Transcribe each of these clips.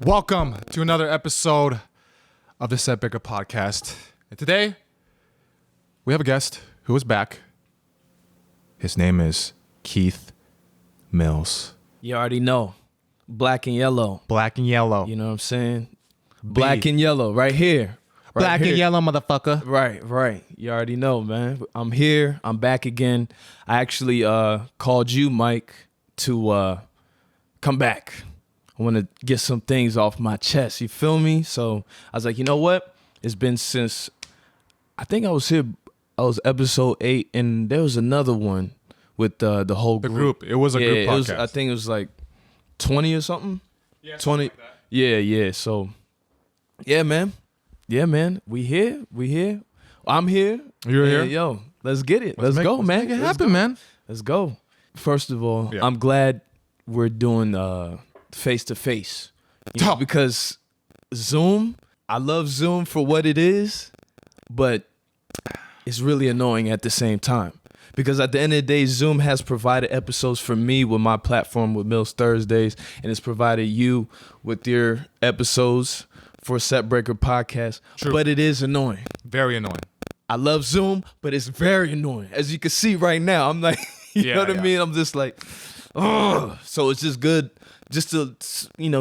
Welcome to another episode of the Setbreaker podcast. And today, we have a guest who is back. His name is Keith Mills. You already know. Black and yellow. Black and yellow. You know what I'm saying? Black and yellow right here. Right Black here. and yellow, motherfucker. Right. You already know, man. I'm here. I'm back again. I actually called you, Mike, to come back. I want to get some things off my chest. You feel me? So I was like, you know what? It's been since, I think I was here, I was episode 8, and there was another one with the whole group. It was a group podcast. I think it was like 20 or something. Yeah, 20. like that. Yeah. So, yeah, man. We here. I'm here. You're here? Yo, let's get it. Let's go, man. Make it happen, man. Let's go. First of all, Yeah. I'm glad we're doing face-to-face. Because Zoom, I love Zoom for what it is, but it's really annoying at the same time. Because at the end of the day, Zoom has provided episodes for me with my platform with Mills Thursdays, and it's provided you with your episodes for Setbreaker podcast. True. But it is annoying. Very annoying. I love Zoom, but it's very annoying. As you can see right now, I'm like, you know what I mean? I'm just like, oh. So it's just good just to,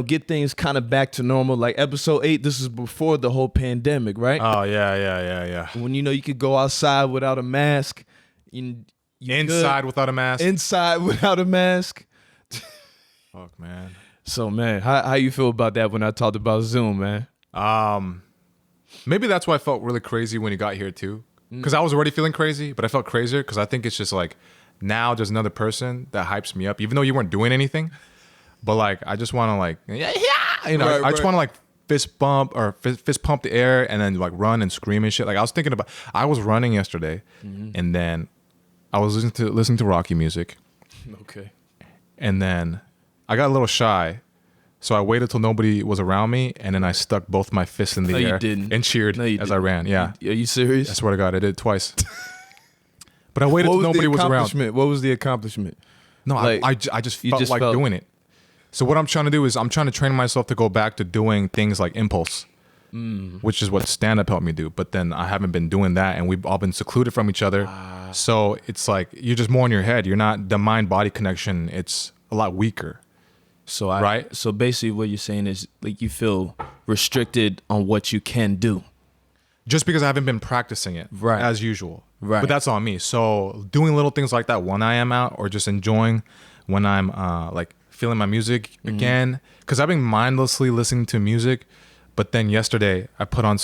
get things kind of back to normal. Like episode 8, this is before the whole pandemic, right? Oh, yeah. When you could go outside without a mask. Inside without a mask. Inside without a mask. Fuck, man. So, man, how you feel about that when I talked about Zoom, man? Maybe that's why I felt really crazy when you got here too. Because I was already feeling crazy, but I felt crazier because I think it's just like now there's another person that hypes me up, even though you weren't doing anything. But like, I just want to like, I just want to like fist pump the air and then like run and scream and shit. Like I was running yesterday, and then I was listening to Rocky music. Okay. And then I got a little shy. So I waited till nobody was around me, and then I stuck both my fists in the air and cheered as I ran. Yeah. Are you serious? I swear to God, I did it twice. But I waited till nobody was around. What was the accomplishment? No, like, I just felt like doing it. So what I'm trying to do is I'm trying to train myself to go back to doing things like impulse, which is what stand-up helped me do. But then I haven't been doing that, and we've all been secluded from each other. So it's like you're just more in your head. You're not the mind-body connection. It's a lot weaker. So So basically, what you're saying is like you feel restricted on what you can do, just because I haven't been practicing it as usual. Right. But that's on me. So doing little things like that when I am out, or just enjoying when I'm like feeling my music again, because I've been mindlessly listening to music. But then yesterday I put on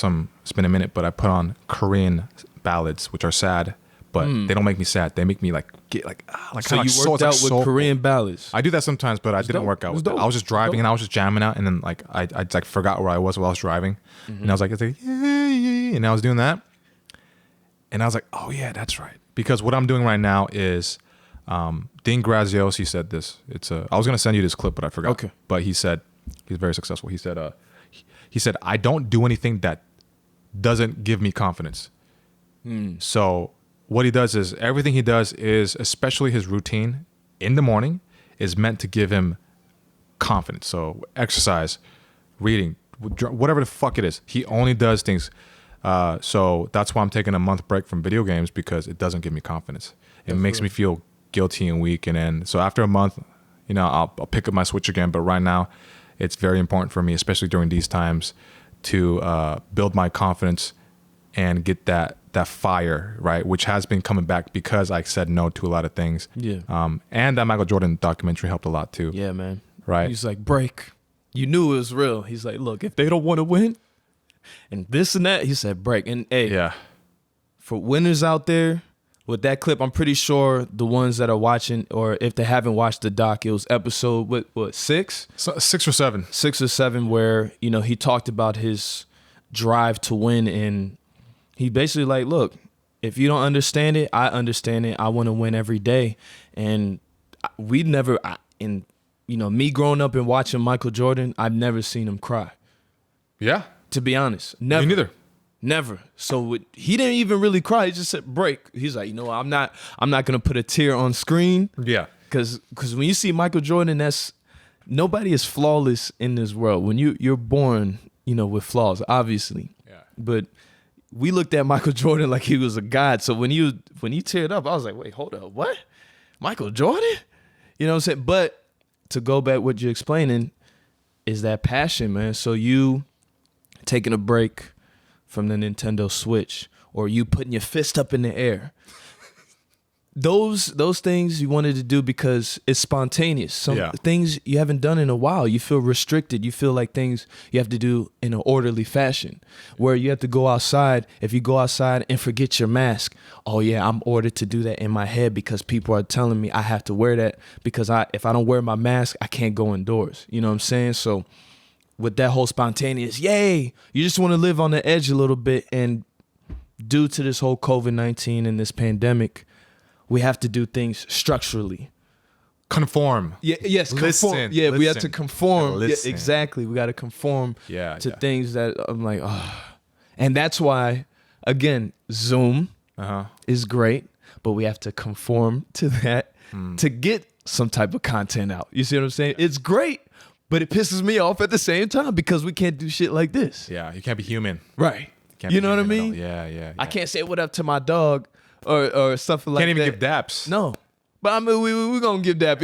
it's been a minute, but I put on Korean ballads, which are sad. But they don't make me sad. They make me like get like so you worked out with Korean ballads. I do that sometimes, but I didn't work out with that. I was just driving and I was just jamming out, and then like I like forgot where I was while I was driving, and I was like, yeah, and I was doing that, and I was like, oh yeah, that's right. Because what I'm doing right now is, Dean Graziosi said this. I was gonna send you this clip, but I forgot. Okay. But he said he's very successful. He said I don't do anything that doesn't give me confidence. So what he does is everything he does is, especially his routine in the morning, is meant to give him confidence. So exercise, reading, whatever the fuck it is, he only does things. So that's why I'm taking a month break from video games, because it doesn't give me confidence. It makes me feel guilty and weak. And then so after a month, I'll pick up my Switch again. But right now, it's very important for me, especially during these times, to build my confidence and get that fire, right, which has been coming back because I said no to a lot of things. Yeah. And that Michael Jordan documentary helped a lot too. Yeah, man. Right. He's like, break. You knew it was real. He's like, look, if they don't want to win and this and that, he said break. And hey, for winners out there with that clip, I'm pretty sure the ones that are watching, or if they haven't watched the doc, it was episode what 6? So 6 or 7. 6 or 7, where he talked about his drive to win, and he basically like, look, if you don't understand it, I understand it. I want to win every day. And we never, me growing up and watching Michael Jordan, I've never seen him cry. Yeah. To be honest. Never. Me neither. Never. So he didn't even really cry. He just said break. He's like, I'm not going to put a tear on screen. Yeah. Because when you see Michael Jordan, that's nobody is flawless in this world. When you're born, with flaws, obviously. Yeah. But we looked at Michael Jordan like he was a god. So when you teared up, I was like, wait, hold up, what? Michael Jordan? You know what I'm saying? But to go back what you're explaining is that passion, man. So you taking a break from the Nintendo Switch, or you putting your fist up in the air. Those things you wanted to do because it's spontaneous. Some things you haven't done in a while. You feel restricted. You feel like things you have to do in an orderly fashion. Where you have to go outside. If you go outside and forget your mask, oh yeah, I'm ordered to do that in my head because people are telling me I have to wear that because if I don't wear my mask, I can't go indoors. You know what I'm saying? So with that whole spontaneous, yay, you just want to live on the edge a little bit. And due to this whole COVID-19 and this pandemic, we have to do things structurally. Conform. Yeah, yes, conform. Listen, yeah, we have listen. to conform. Yeah, Listen. exactly. We got to conform to yeah. things that I'm like, oh. And that's why, again, Zoom is great, but we have to conform to that to get some type of content out. You see what I'm saying? It's great, but it pisses me off at the same time because we can't do shit like this. Yeah, you can't be human. Right. You know what I mean? Yeah. I can't say what up to my dog or stuff like that. Can't even give daps. No. But I mean, we're going to give dap.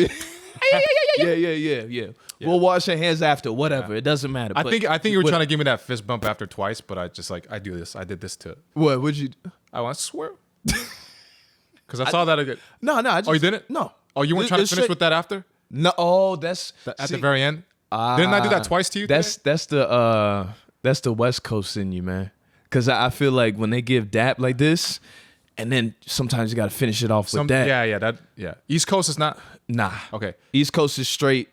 Yeah. We'll wash our hands after, whatever. It doesn't matter. I think you were trying to give me that fist bump after twice, but I just I do this. I did this to. What? Would you? I want to swear. Because I saw that again. No. You didn't? No. Oh, you weren't trying to finish with that after? No. Oh, that's At the very end? Didn't I do that twice to you? That's the West Coast in you, man. Because I feel like when they give dap like this, and then sometimes you got to finish it off with that. Yeah. East Coast is not. Nah. Okay. East Coast is straight.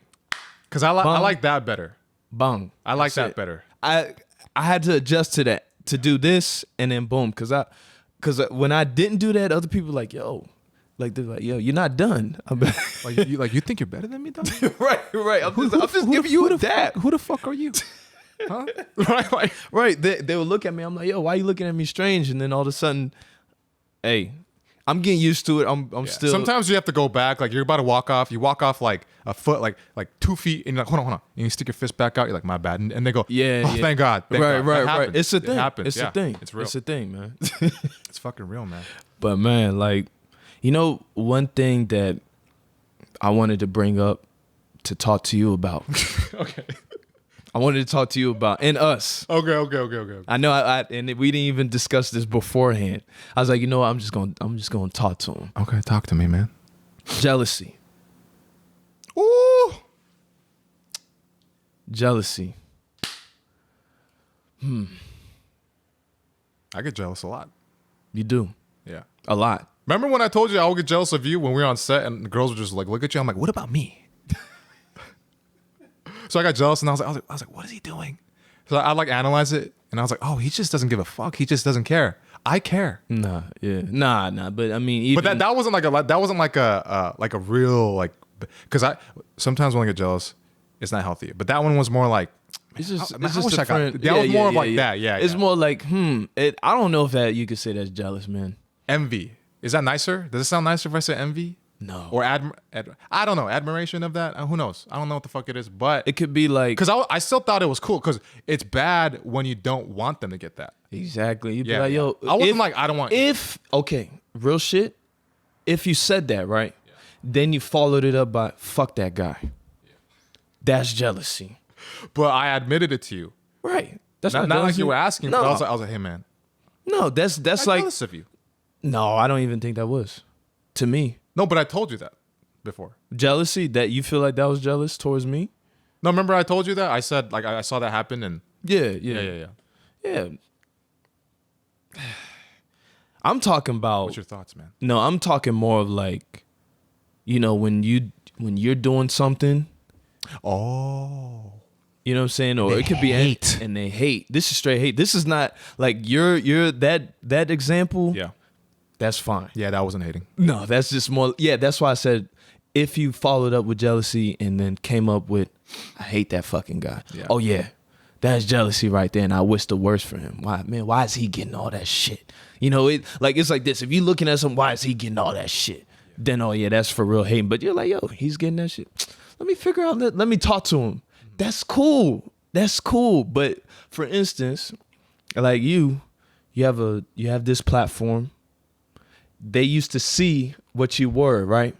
Because I like that better. Bang. I like that better. I had to adjust to that, to do this, and then boom. Because when I didn't do that, other people were like, yo. Like they're like, yo, you're not done. you think you're better than me, dog? right. I'm just giving you a dap. Who the fuck are you? Huh? Right. They would look at me. I'm like, yo, why are you looking at me strange? And then all of a sudden, hey, I'm getting used to it. I'm still. Sometimes you have to go back. Like you're about to walk off. You walk off like a foot, like 2 feet, and you're like, hold on. And you stick your fist back out. You're like, my bad. And they go, yeah. Thank God. Thank God. Right. It's a thing. It happens. It's a thing. It's real. It's a thing, man. It's fucking real, man. But man, like, one thing that I wanted to bring up to talk to you about. Okay. I wanted to talk to you about, and us. Okay. I know, and we didn't even discuss this beforehand. I was like, you know what? I'm just gonna talk to him. Okay, talk to me, man. Jealousy. Ooh. Jealousy. I get jealous a lot. You do. Yeah. A lot. Remember when I told you I would get jealous of you when we were on set and the girls were just like, look at you? I'm like, what about me? So I got jealous and I was like, what is he doing? So I analyze it and I was like, oh, he just doesn't give a fuck. He just doesn't care. I care. Nah. But I mean, even, but that wasn't like a real because sometimes when I get jealous, it's not healthy. But that one was more like, it's just that was more of like that. Yeah. It's more like, I don't know if that you could say that's jealous, man. Envy. Is that nicer? Does it sound nicer if I say envy? No. Or I don't know. Admiration of that? Who knows? I don't know what the fuck it is. But it could be like, because I still thought it was cool because it's bad when you don't want them to get that. Exactly. You'd be like, yo. I wasn't like, I don't want. Okay, real shit. If you said that, right? Yeah. Then you followed it up by, fuck that guy. Yeah. That's jealousy. But I admitted it to you. Right. That's not like you were asking. No. But I was like, hey man. No, that's I'm like. jealous of you. No, I don't even think that was. To me. No, but I told you that before. Jealousy? That you feel like that was jealous towards me? No, remember I told you that? I said, like, I saw that happen and... Yeah. I'm talking about... What's your thoughts, man? No, I'm talking more of like, when you're doing something... Oh... You know what I'm saying? Or it could be hate. And they hate. This is straight hate. This is not like you're that example. Yeah. That's fine. Yeah, that wasn't hating. No, that's just more. Yeah, that's why I said if you followed up with jealousy and then came up with, I hate that fucking guy. Yeah. Oh yeah, that's jealousy right there. And I wish the worst for him. Why is he getting all that shit? It's like this. If you're looking at something, why is he getting all that shit? Then, oh yeah, that's for real hating. But you're like, yo, he's getting that shit. Let me figure out. Let me talk to him. That's cool. That's cool. But for instance, like you have this platform. They used to see what you were, right?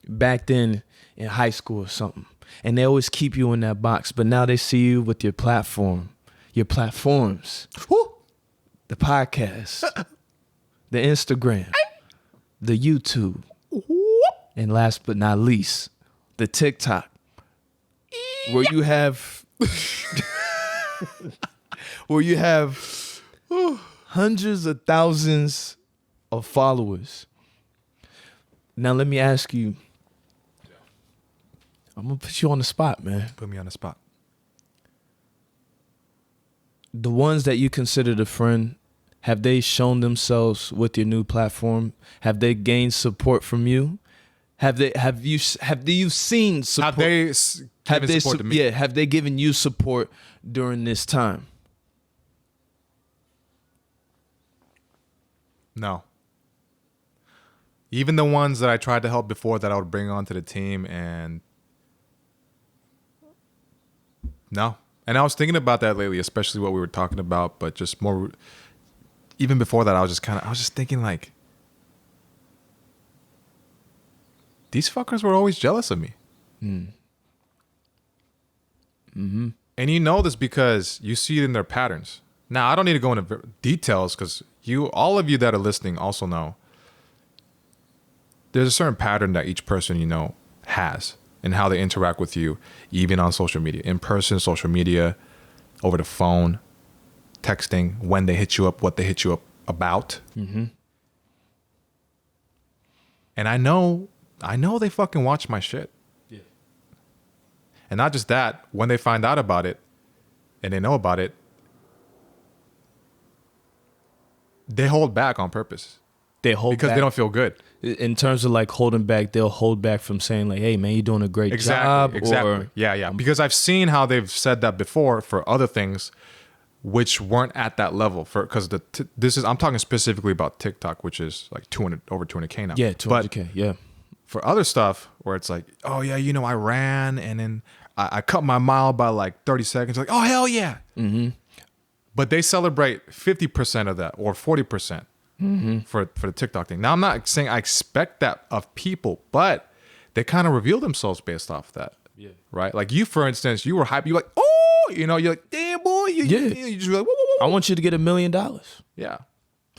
Back then in high school or something. And they always keep you in that box. But now they see you with your platform, your platforms, the podcast, the Instagram, the YouTube, and last but not least, the TikTok, where you have hundreds of thousands of followers. Now let me ask you. I'm gonna put you on the spot, man. Put me on the spot. The ones that you considered a friend, have they shown themselves with your new platform? Have they gained support from you? Have you seen support? Have they given support to me? Yeah, have they given you support during this time? No. Even the ones that I tried to help before that I would bring onto the team, and no. And I was thinking about that lately, especially what we were talking about, but just more, even before that, I was just thinking like, these fuckers were always jealous of me. Mm-hmm. And you know this because you see it in their patterns. Now, I don't need to go into details because all of you that are listening also know there's a certain pattern that each person you know has and how they interact with you, even on social media, in person, social media, over the phone, texting, when they hit you up, what they hit you up about. Mm-hmm. And I know they fucking watch my shit. Yeah. And not just that, when they find out about it and they know about it, they hold back on purpose. Because they don't feel good. In terms of like holding back, they'll hold back from saying like, "Hey man, you're doing a great job." Exactly. Or, Yeah. Because I've seen how they've said that before for other things, which weren't at that level. Because I'm talking specifically about TikTok, which is like over 200K now. Yeah, 200K. Yeah. For other stuff where it's like, oh yeah, I ran and then I cut my mile by like 30 seconds. Like, oh hell yeah. Mm-hmm. But they celebrate 50% of that or 40%. Mm-hmm. for the TikTok thing. Now, I'm not saying I expect that of people, but they kind of reveal themselves based off that. Yeah. Right? Like you, for instance, you were hype. You're like, oh, you're like, damn boy. You just like, whoa, whoa, whoa. I want you to get $1 million. Yeah.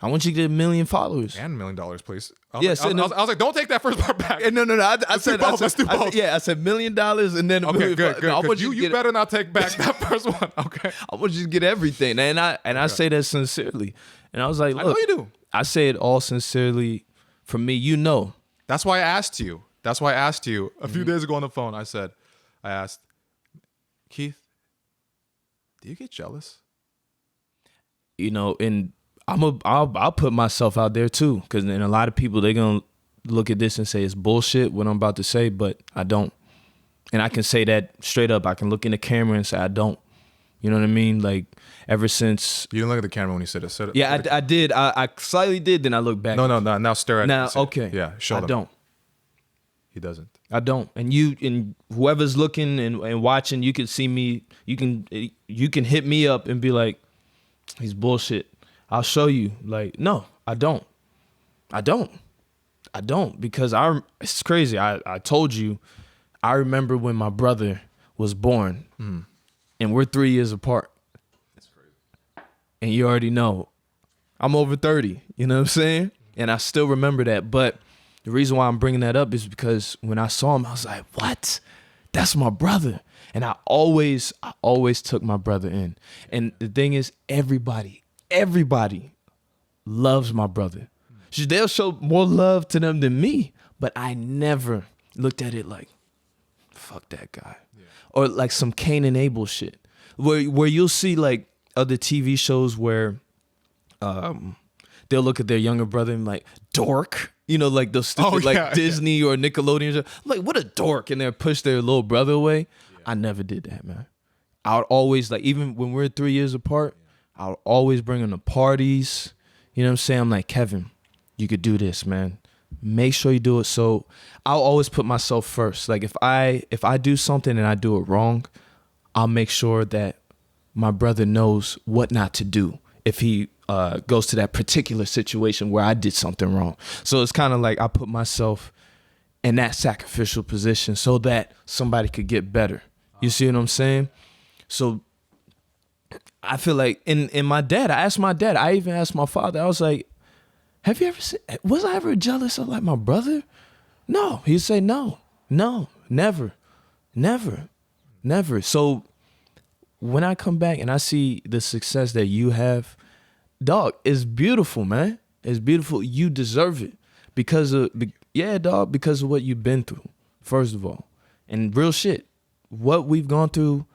I want you to get 1 million followers. And $1 million, please. I Yes. I was like, don't take that first part back. No. Let's do both. I said $1 million and then okay, $1 million. good. I want you better not take back that first one. Okay. I want you to get everything. And I say that sincerely. And I was like, look. I know you do. I say it all sincerely from me. That's why I asked you. A few days ago on the phone. I asked, Keith, do you get jealous? And I'll put myself out there too, because then a lot of people, they're gonna look at this and say it's bullshit what I'm about to say, but I don't. And I can say that straight up. I can look in the camera and say I don't. You know what I mean? Like, ever since... You didn't look at the camera when you said it. Yeah, I did. I slightly did, then I looked back. No. Now stare at it. Now, okay. Yeah, show them. I don't. He doesn't. I don't. And whoever's looking and watching, you can see me. You can hit me up and be like, he's bullshit. I'll show you. Like, no, I don't. Because it's crazy. I told you, I remember when my brother was born. Mm. And we're 3 years apart. That's crazy. And you already know, I'm over 30. You know what I'm saying? And I still remember that. But the reason why I'm bringing that up is because when I saw him, I was like, what? That's my brother. And I always took my brother in. And the thing is, everybody loves my brother. They'll show more love to them than me. But I never looked at it like, fuck that guy. Or like some Cain and Abel shit, where you'll see like other TV shows where they'll look at their younger brother and like, dork, like those stupid Disney or Nickelodeon, like, what a dork, and they'll push their little brother away. Yeah. I never did that, man. I would always, like, even when we're 3 years apart, I would always bring him to parties. You know what I'm saying? I'm like, Kevin, you could do this, man. make sure you do it. So I'll always put myself first. Like if I do something and I do it wrong, I'll make sure that my brother knows what not to do if he goes to that particular situation where I did something wrong. So it's kind of like I put myself in that sacrificial position so that somebody could get better. You see what I'm saying? So I feel like in my dad, I asked my dad, I even asked my father, I was like, have you ever seen, was I ever jealous of like my brother? No. He'd say no, never. So when I come back and I see the success that you have, dog, it's beautiful, man. It's beautiful. You deserve it because of what you've been through, first of all. And real shit, what we've gone through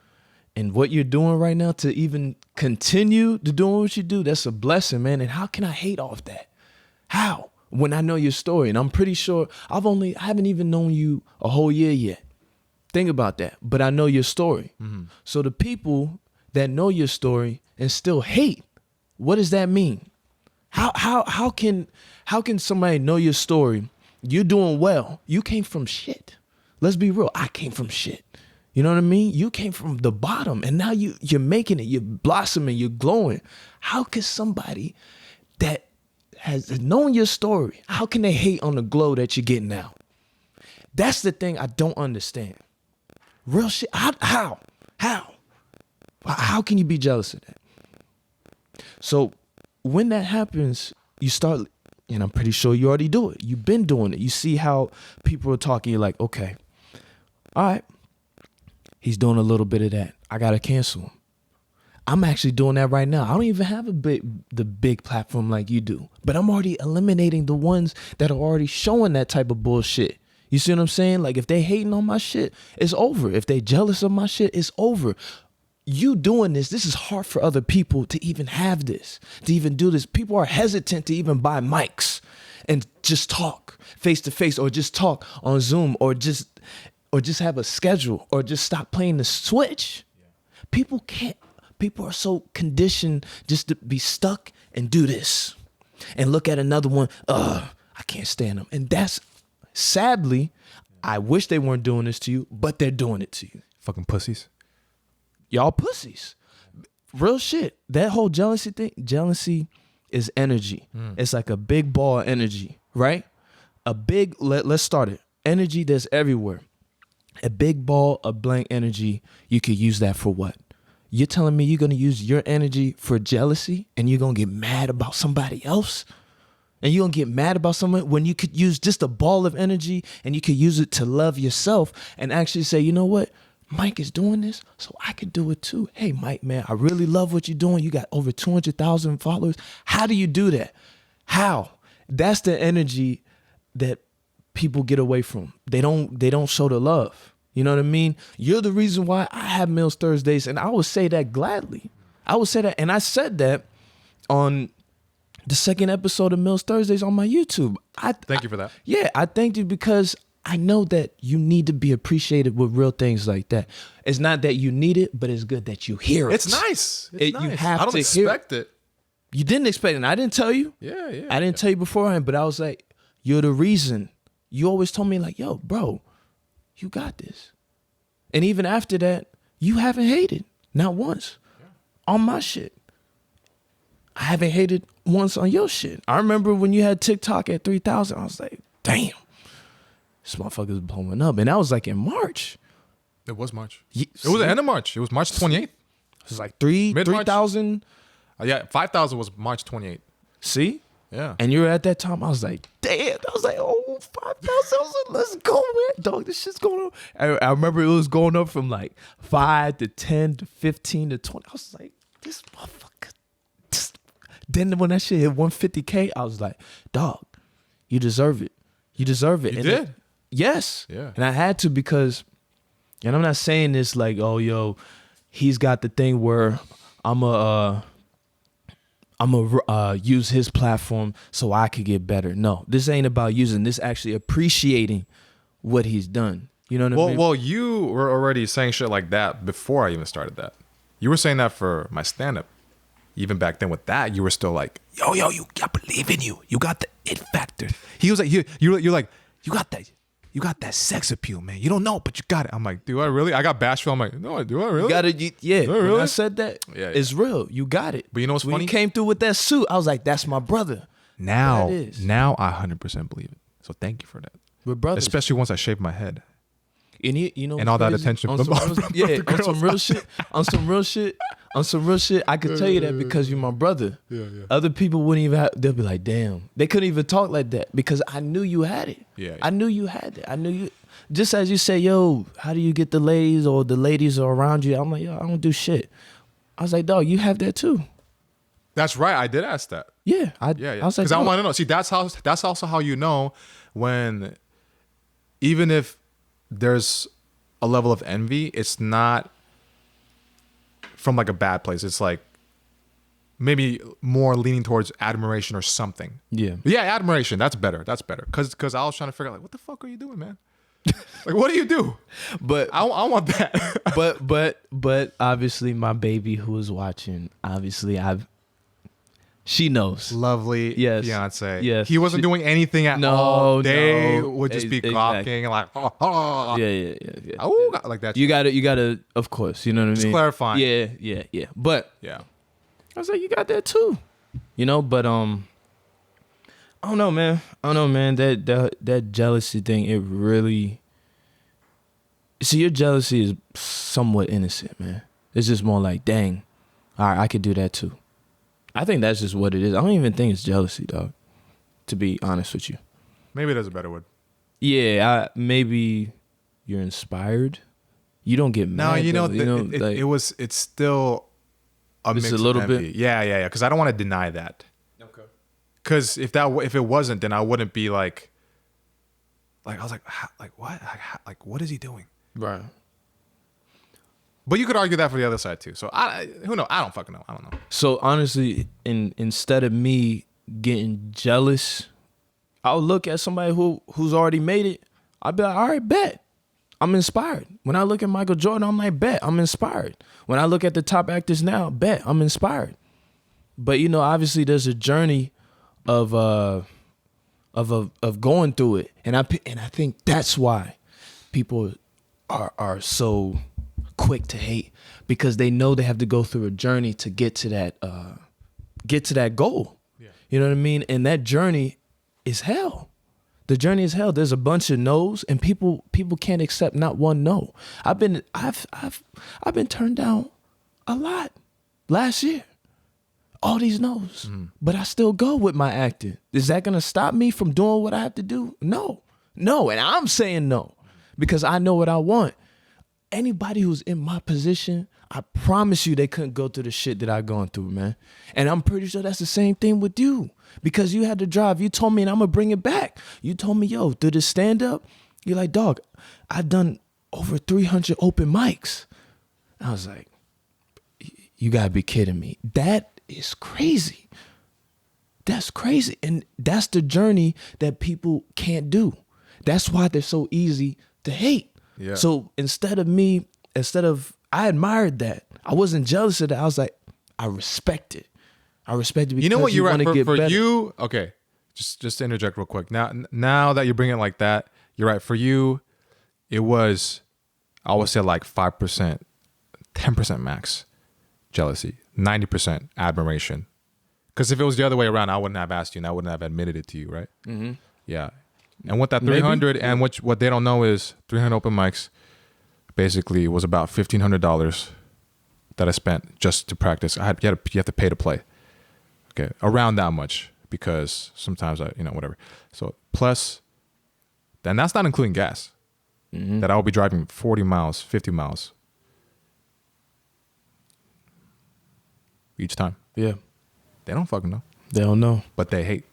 and what you're doing right now to even continue to doing what you do, that's a blessing, man. And how can I hate off that? How? When I know your story, and I'm pretty sure I haven't even known you a whole year yet. Think about that. But I know your story. Mm-hmm. So the people that know your story and still hate, what does that mean? How can somebody know your story? You're doing well. You came from shit. Let's be real. I came from shit. You know what I mean? You came from the bottom and now you're making it. You're blossoming. You're glowing. How could somebody that has known your story, how can they hate on the glow that you're getting now? That's the thing I don't understand. Real shit. How? How can you be jealous of that? So when that happens, you start, and I'm pretty sure you already do it. You've been doing it. You see how people are talking. You're like, okay, all right, he's doing a little bit of that. I got to cancel him. I'm actually doing that right now. I don't even have the big platform like you do, but I'm already eliminating the ones that are already showing that type of bullshit. You see what I'm saying? Like if they hating on my shit, it's over. If they jealous of my shit, it's over. You doing this is hard for other people to even have this, to even do this. People are hesitant to even buy mics and just talk face to face or just talk on Zoom or just have a schedule or just stop playing the Switch. People can't. People are so conditioned just to be stuck and do this and look at another one. I can't stand them. And that's sadly, I wish they weren't doing this to you, but they're doing it to you. Fucking pussies. Y'all pussies. Real shit. That whole jealousy thing, jealousy is energy. It's like a big ball of energy, right? Let's start it. Energy that's everywhere. A big ball of blank energy, you could use that for what? You're telling me you're going to use your energy for jealousy and you're going to get mad about somebody else? And you're going to get mad about someone when you could use just a ball of energy and you could use it to love yourself and actually say, you know what? Mike is doing this, so I could do it too. Hey, Mike, man, I really love what you're doing. You got over 200,000 followers. How do you do that? How? That's the energy that people get away from. They don't show the love. You know what I mean? You're the reason why I have Meals Thursdays, and I would say that gladly. I would say that, and I said that on the second episode of Meals Thursdays on my YouTube. Thank you for that. Yeah, I thank you because I know that you need to be appreciated with real things like that. It's not that you need it, but it's good that you hear it. It's nice. It's nice. You have I don't to expect it. You didn't expect it. And I didn't tell you. Yeah. I didn't tell you beforehand, but I was like, you're the reason. You always told me like, yo, bro, you got this. And even after that, you haven't hated. Not once. On my shit. I haven't hated once on your shit. I remember when you had TikTok at 3,000, I was like, damn. This motherfucker's blowing up. And that was like in March. It was March. It was the end of March. It was March 28th. It was like 3,000. Yeah, 5,000 was March 28th. See? Yeah. And you were at that time, I was like, damn. I was like, oh, 5,000. Let's go, man. Dog, this shit's going up. I remember it was going up from like 5 to 10 to 15 to 20. I was like, this motherfucker. Then when that shit hit 150K, I was like, dog, you deserve it. You deserve it. You did? Yes. Yeah. And I had to because, and I'm not saying this like, oh, yo, he's got the thing where I'm a use his platform so I could get better. No, this ain't about using this, actually appreciating what he's done. You know what I mean? Well, you were already saying shit like that before I even started that. You were saying that for my stand-up. even back then with that, you were still like, yo, I believe in you. You got the it factor. He was like, you're like, you got that sex appeal, man. You don't know, but you got it. I'm like, do I really? I got bashful. I'm like, no, do I really? You got it. Yeah. Do I really? When I said that, it's real. You got it. But you know what's when funny? you came through with that suit, I was like, that's my brother. Now I 100% believe it. So thank you for that. We're brothers. Especially once I shaved my head. And you know, and all that crazy? attention on from some real shit. On some real shit. I could tell you that because you're my brother. Yeah. Other people wouldn't even they'll be like, damn. They couldn't even talk like that because I knew you had it. Yeah. I knew you had it. I knew you. Just as you say, yo, how do you get the ladies or the ladies are around you? I'm like, yo, I don't do shit. I was like, dog, you have that too. That's right. I did ask that. Yeah. I was like, because I want to know. See, that's also how you know when, even if there's a level of envy, it's not from like a bad place. It's like maybe more leaning towards admiration or something. Yeah. Yeah, admiration. That's better. Because I was trying to figure out like, what the fuck are you doing, man? Like, what do you do? But I want that. but obviously my baby who is watching, she knows. Lovely fiance. Yes. He wasn't doing anything at all. They would just be exactly. gawking and like, oh. Yeah. Oh, like that. You gotta, of course, you know what I mean? Just clarifying. Yeah. But yeah. I was like, you got that too. You know, but I don't know, man. That jealousy thing, it really. See, your jealousy is somewhat innocent, man. It's just more like, dang, all right, I could do that too. I think that's just what it is. I don't even think it's jealousy, dog. To be honest with you. Maybe there's a better word. Yeah, maybe you're inspired. You don't get mad. No, it's still a mix. It's a little of envy. bit. Yeah. Because I don't want to deny that. Okay. Because if it wasn't, then I wouldn't be like I was like what? Like what is he doing? Right. But you could argue that for the other side too. So who knows? I don't fucking know. I don't know. So honestly, instead of me getting jealous, I'll look at somebody who's already made it. I'll be like, all right, bet. I'm inspired. When I look at Michael Jordan, I'm like, bet. I'm inspired. When I look at the top actors now, bet. I'm inspired. But obviously, there's a journey of going through it, and I think that's why people are so quick to hate, because they know they have to go through a journey to get to that goal. Yeah. You know what I mean? And that journey is hell. The journey is hell. There's a bunch of no's, and people can't accept not one no. I've been turned down a lot last year. All these no's. But I still go with my acting. Is that gonna stop me from doing what I have to do? No. And I'm saying no, because I know what I want. Anybody who's in my position, I promise you they couldn't go through the shit that I've gone through, man. And I'm pretty sure that's the same thing with you, because you had to drive. You told me, and I'm going to bring it back. You told me, yo, do the stand-up. You're like, dog, I've done over 300 open mics. I was like, you got to be kidding me. That is crazy. That's crazy. And that's the journey that people can't do. That's why they're so easy to hate. Yeah. So instead of I admired that. I wasn't jealous of that. I was like, I respect it. Because you know what, you're right. For better. You, okay, just to interject real quick. Now that you're bringing it like that, you're right. For you, it was, I would say like 5%, 10% max jealousy, 90% admiration. Because if it was the other way around, I wouldn't have asked you and I wouldn't have admitted it to you, right? Mm-hmm. Yeah. And what that 300 maybe? And what they don't know is 300 open mics basically was about $1,500 that I spent just to practice. You have to pay to play. Okay, around that much, because sometimes whatever. So plus, then that's not including gas. Mm-hmm. That I will be driving 40 miles, 50 miles each time. Yeah. They don't fucking know. They don't know. But they hate.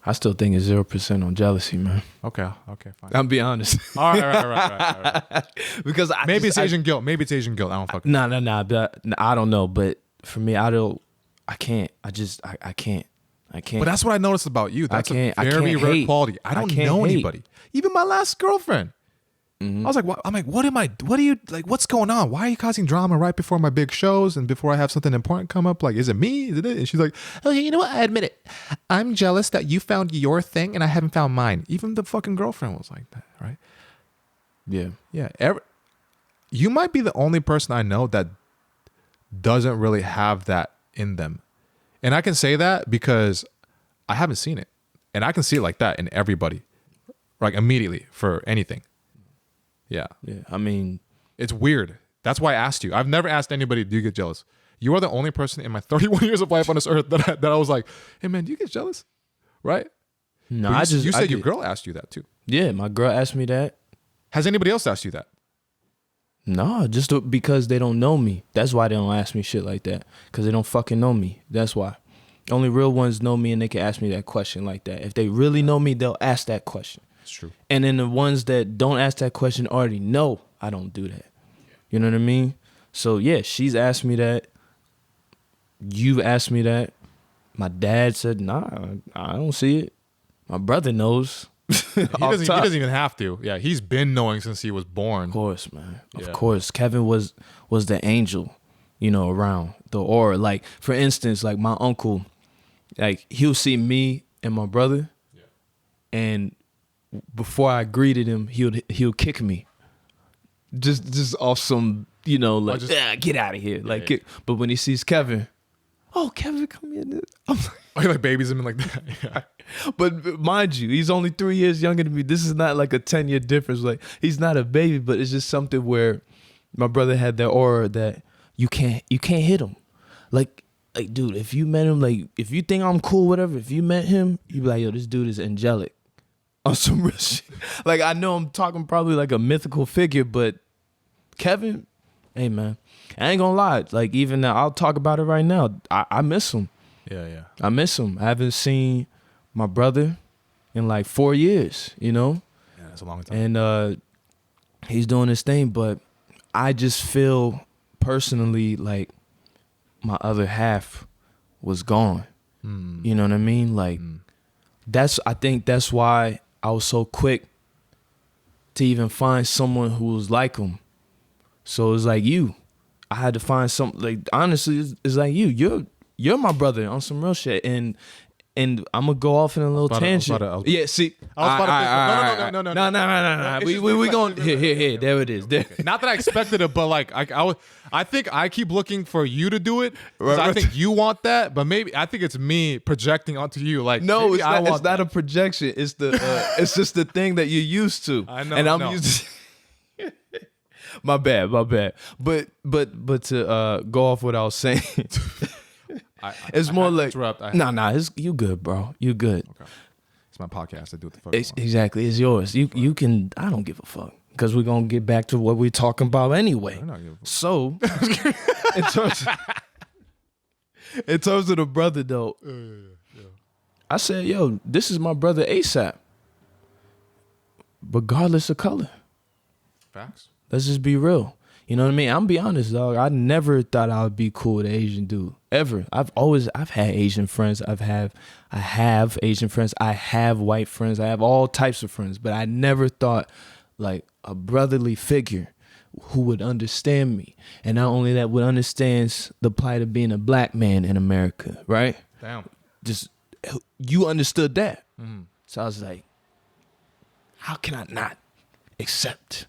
I still think it's 0% on jealousy, man. Okay, fine. I'll be honest. All right. Because maybe it's Asian guilt. I don't fucking know. No. I don't know. But for me, I can't. I can't. But that's what I noticed about you. That's a very I can't rare hate. quality. I don't know anybody. Even my last girlfriend. I was like, what? I'm like, what are you, like, what's going on? Why are you causing drama right before my big shows and before I have something important come up? Like, is it me? Is it? And she's like, oh, you know what? I admit it. I'm jealous that you found your thing and I haven't found mine. Even the fucking girlfriend was like that, right? Yeah. Yeah. You might be the only person I know that doesn't really have that in them. And I can say that because I haven't seen it. And I can see it like that in everybody, like immediately for anything. Yeah. Yeah. I mean, it's weird. That's why I asked you. I've never asked anybody, do you get jealous? You are the only person in my 31 years of life on this earth that I was like, hey man, do you get jealous? Right? no, You said your girl asked you that too. Yeah, my girl asked me that. Has anybody else asked you that? No, just because they don't know me. That's why they don't ask me shit like that. Because they don't fucking know me. That's why. Only real ones know me and they can ask me that question like that. If they really know me, they'll ask that question. It's true. And then the ones that don't ask that question already know I don't do that. You know what I mean? So yeah, she's asked me that. You've asked me that. My dad said, nah, I don't see it. My brother knows. He doesn't even have to. Yeah, he's been knowing since he was born. Of course, man. Yeah. Of course. Kevin was the angel, around the aura. Like, for instance, like my uncle, like he'll see me and my brother, and before I greeted him, he'll kick me. Just off some, like, get out of here. Like, but when he sees Kevin, oh, Kevin, come in. I'm like, Oh, he like babies him like that. Yeah. But mind you, he's only 3 years younger than me. This is not like a 10-year difference. Like, he's not a baby, but it's just something where my brother had that aura that you can't hit him. Like, dude, if you met him, like, if you think I'm cool, whatever, if you met him, you be like, yo, this dude is angelic. On some real shit. Like, I know I'm talking probably like a mythical figure, but Kevin, hey, man, I ain't gonna lie. Like, even now, I'll talk about it right now. I miss him. Yeah. I miss him. I haven't seen my brother in like 4 years, Yeah, that's a long time. And he's doing his thing, but I just feel personally like my other half was gone. You know what I mean? Like, I think that's why I was so quick to even find someone who was like him. So it's like you. I had to find something, like, honestly, it's like you're my brother on some real shit. And I'm gonna go off in a little tangent. Yeah, see, no. We going here. There it is. There. Not that I expected it, but like I think I keep looking for you to do it. I think you want that, but maybe I think it's me projecting onto you. Like, no, it's not a projection. It's it's just the thing that you're used to. I know, and I'm used to. My bad. But to go off what I was saying. It's more like nah. You good, bro. You good. Okay. It's my podcast. I do what the fuck. Exactly. It's yours. You can. I don't give a fuck because we're gonna get back to what we're talking about anyway. So, in terms of the brother though, I said, yo, this is my brother ASAP. Regardless of color. Facts. Let's just be real. You know what I mean? I'm be honest, dog. I never thought I would be cool with an Asian dude. Ever. I've had Asian friends. I have Asian friends. I have white friends. I have all types of friends. But I never thought like a brotherly figure who would understand me. And not only that, would understands the plight of being a black man in America, right? Damn. Just, you understood that. So I was like, how can I not accept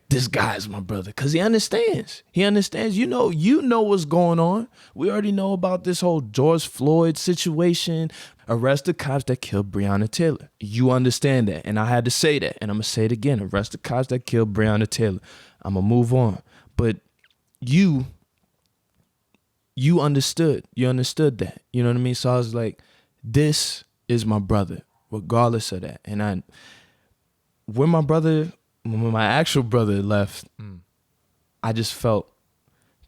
this guy's my brother? Because he understands. You know what's going on. We already know about this whole George Floyd situation. Arrest the cops that killed Breonna Taylor. You understand that. And I had to say that. And I'm going to say it again. Arrest the cops that killed Breonna Taylor. I'm going to move on. But you understood. You understood that. You know what I mean? So I was like, this is my brother, regardless of that. And when my actual brother left, I just felt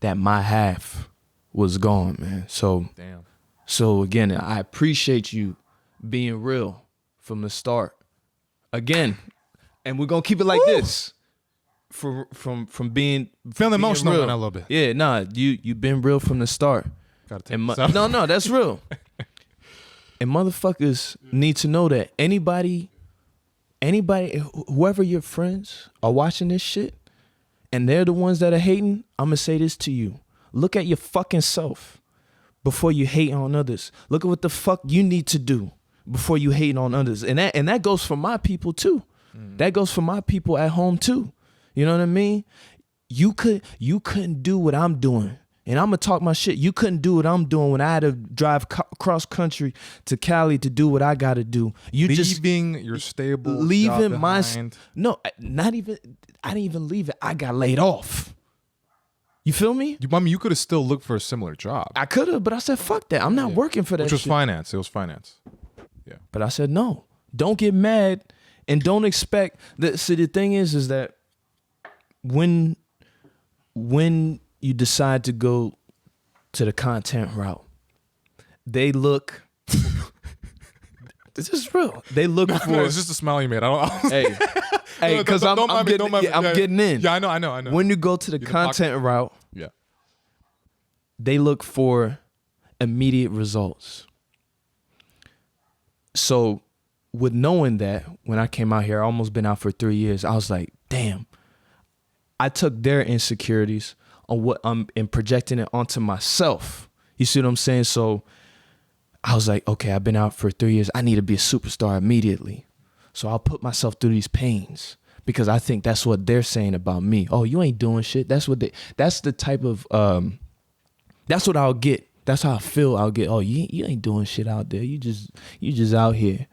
that my half was gone, man. So again, I appreciate you being real from the start. Again, and we're gonna keep it like this. From being feeling emotional real. a little bit. Yeah, nah, you've been real from the start. Gotta take this no, that's real. And motherfuckers need to know that anybody anybody, whoever your friends are watching this shit, and they're the ones that are hating, I'm gonna say this to you. Look at your fucking self before you hate on others. Look at what the fuck you need to do before you hate on others. And that goes for my people too. That goes for my people at home too. You know what I mean? You couldn't do what I'm doing. And I'm gonna talk my shit. You couldn't do what I'm doing when I had to drive cross country to Cali to do what I gotta do. You leaving your stable, leaving job my behind. no, not even. I didn't even leave it. I got laid off. You feel me? You could have still looked for a similar job. I could have, but I said fuck that. I'm not working for that. Which was shit. finance. It was finance. Yeah. But I said no. Don't get mad and don't expect that. See, the thing is that when you decide to go to the content route, they look. This is real. They look for. No, it's just a smile you made. Hey, because I'm getting in. Yeah, I know. When you go to the content route, yeah, they look for immediate results. So, with knowing that, when I came out here, I almost been out for 3 years. I was like, damn. I took their insecurities on what and projecting it onto myself. You see what I'm saying? So I was like, okay, I've been out for 3 years. I need to be a superstar immediately. So I'll put myself through these pains because I think that's what they're saying about me. Oh, you ain't doing shit. That's the type of, that's what I'll get. That's how I feel. I'll get, oh, you ain't doing shit out there. You just out here,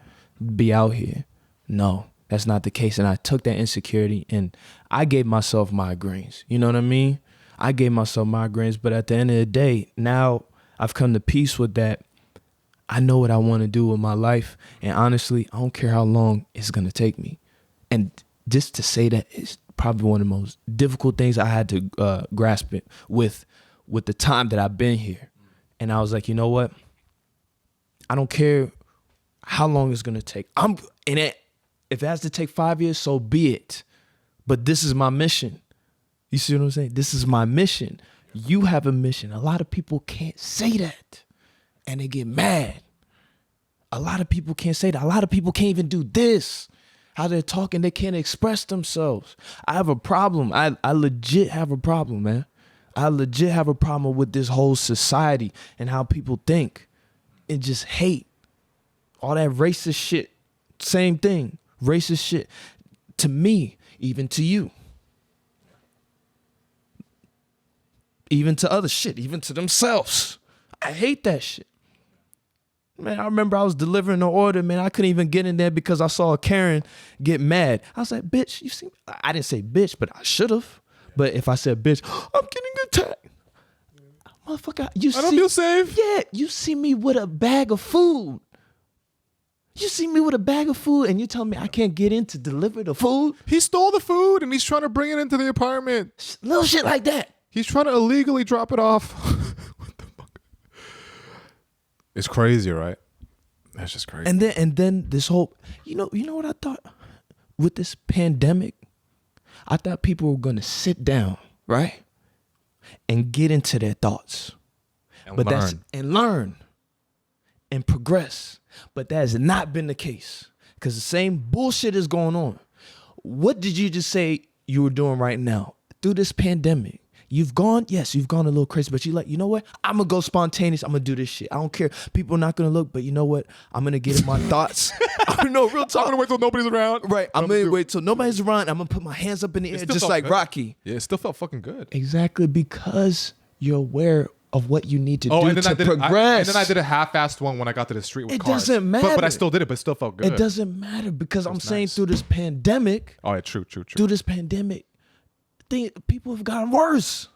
be out here. No, that's not the case. And I took that insecurity and I gave myself migraines. You know what I mean? I gave myself migraines, but at the end of the day, now I've come to peace with that. I know what I want to do with my life. And honestly, I don't care how long it's going to take me. And just to say that is probably one of the most difficult things I had to grasp it with the time that I've been here. And I was like, you know what? I don't care how long it's going to take. If it has to take 5 years, so be it. But this is my mission. You see what I'm saying? This is my mission. You have a mission. A lot of people can't say that. And they get mad. A lot of people can't say that. A lot of people can't even do this. How they're talking, they can't express themselves. I have a problem. I legit have a problem, man. I legit have a problem with this whole society and how people think and just hate. All that racist shit. Same thing. Racist shit. To me, even to you. Even to other shit. Even to themselves. I hate that shit. Man, I remember I was delivering an order, man. I couldn't even get in there because I saw a Karen get mad. I was like, bitch, you see me? I didn't say bitch, but I should have. But if I said bitch, I'm getting attacked. Motherfucker, I don't feel safe. Yeah, you see me with a bag of food. You see me with a bag of food and you tell me I can't get in to deliver the food? He stole the food and he's trying to bring it into the apartment. Little shit like that. He's trying to illegally drop it off. What the fuck? It's crazy, right? That's just crazy. And then this whole, you know what I thought with this pandemic? I thought people were going to sit down, right? And get into their thoughts. And learn and progress. But that has not been the case because the same bullshit is going on. What did you just say you were doing right now through this pandemic? You've gone a little crazy, but you're like, you know what? I'm going to go spontaneous. I'm going to do this shit. I don't care. People are not going to look, but you know what? I'm going to get in my thoughts. No, real talk. I'm going to wait till nobody's around. Right. I'm going to wait till nobody's around. I'm going to put my hands up in the air just like good. Rocky. Yeah, it still felt fucking good. Exactly, because you're aware of what you need to do and then to progress. And then I did a half-assed one when I got to the street with cars. It doesn't matter. But I still did it, but it still felt good. It doesn't matter because I'm saying through this pandemic. Oh, yeah, true. Through this pandemic, people have gotten worse.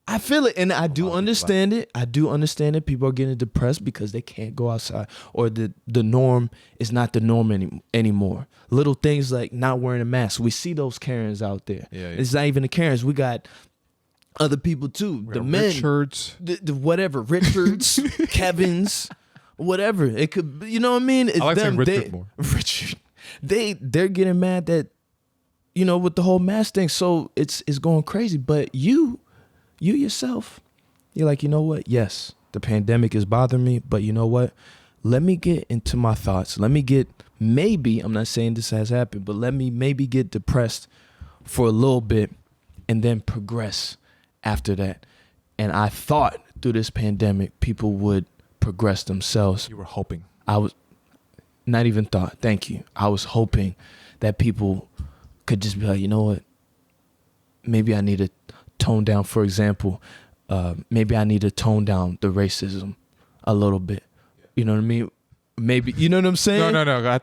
I feel it, and I do understand it. I do understand it. People are getting depressed because they can't go outside, or the norm is not the norm anymore. Little things like not wearing a mask. We see those Karens out there. Yeah. It's not even the Karens. We got other people too. The men, Richards, the whatever, Richards, Kevins, whatever. It could, you know what I mean? It's I like them. saying Richard more. Richard, they're getting mad that, with the whole mask thing. So it's going crazy. But you yourself, you're like, you know what? Yes, the pandemic is bothering me, but you know what? Let me get into my thoughts. Let me get maybe, I'm not saying this has happened, but let me maybe get depressed for a little bit and then progress after that. And I thought through this pandemic, people would progress themselves. You were hoping. I was not even thought. Thank you. I was hoping that people could just be like, you know what? Maybe I need to tone down. For example, maybe I need to tone down the racism a little bit. You know what I mean? Maybe, you know what I'm saying? No.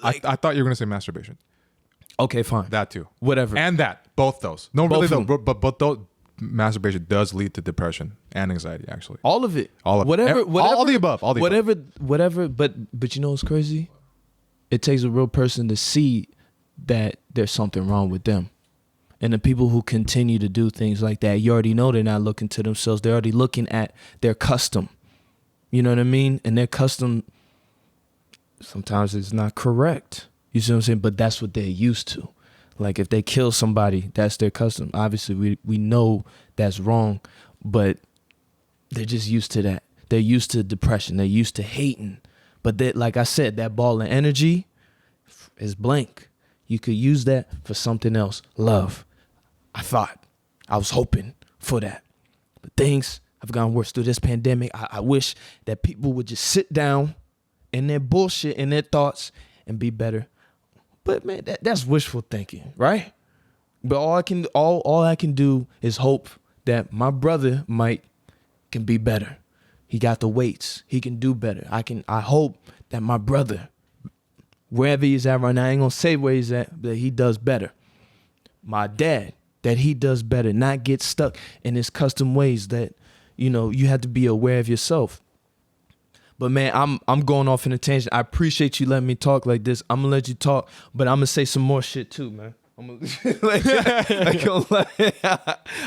I thought you were gonna say masturbation. Okay, fine. That too. Whatever. And that. Both those. No, Both really of though. But those, masturbation does lead to depression and anxiety. Actually, all of it. All of whatever, it. whatever, all the above. All the above. Whatever. But you know what's crazy? It takes a real person to see that there's something wrong with them. And the people who continue to do things like that, you already know they're not looking to themselves. They're already looking at their custom. You know what I mean? And their custom sometimes is not correct. You see what I'm saying? But that's what they're used to. Like if they kill somebody, that's their custom. Obviously, we know that's wrong, but they're just used to that. They're used to depression. They're used to hating. But that, like I said, that ball of energy is blank. You could use that for something else. Love. I was hoping for that. But things have gone worse through this pandemic. I wish that people would just sit down in their bullshit, in their thoughts, and be better. But man, that's wishful thinking, right? But all I can do is hope that my brother can be better. He got the weights. He can do better. I hope that my brother, wherever he's at right now, I ain't gonna say where he's at, that he does better. My dad, that he does better, not get stuck in his custom ways that, you know, you have to be aware of yourself. But man, I'm going off in a tangent. I appreciate you letting me talk like this. I'm gonna let you talk, but I'm gonna say some more shit too, man. I'm gonna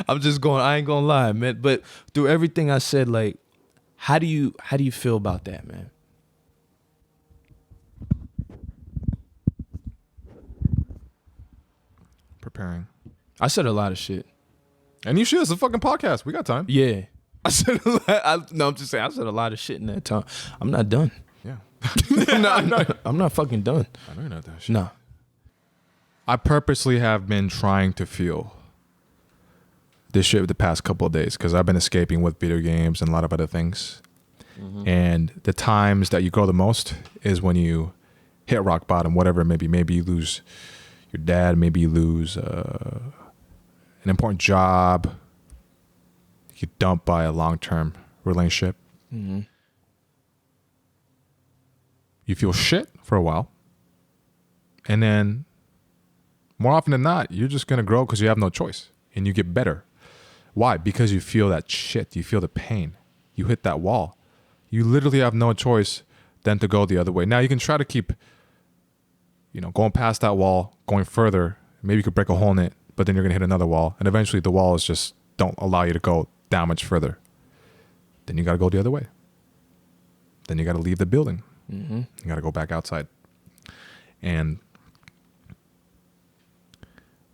I'm just going. I ain't gonna lie, man. But through everything I said, like, how do you feel about that, man? Preparing. I said a lot of shit. And you should. It's a fucking podcast. We got time. Yeah. I said a lot. I'm just saying. I said a lot of shit in that time. I'm not done. Yeah. I'm not fucking done. I know you're not that shit. No. I purposely have been trying to feel this shit the past couple of days because I've been escaping with video games and a lot of other things. Mm-hmm. And the times that you grow the most is when you hit rock bottom, whatever it may be. Maybe you lose your dad. Maybe you lose an important job. You get dumped by a long-term relationship. Mm-hmm. You feel shit for a while. And then more often than not, you're just going to grow because you have no choice. And you get better. Why? Because you feel that shit. You feel the pain. You hit that wall. You literally have no choice than to go the other way. Now, you can try to keep, going past that wall, going further. Maybe you could break a hole in it, but then you're going to hit another wall. And eventually the walls just don't allow you to go that much further. Then you got to go the other way. Then you got to leave the building. Mm-hmm. You got to go back outside. And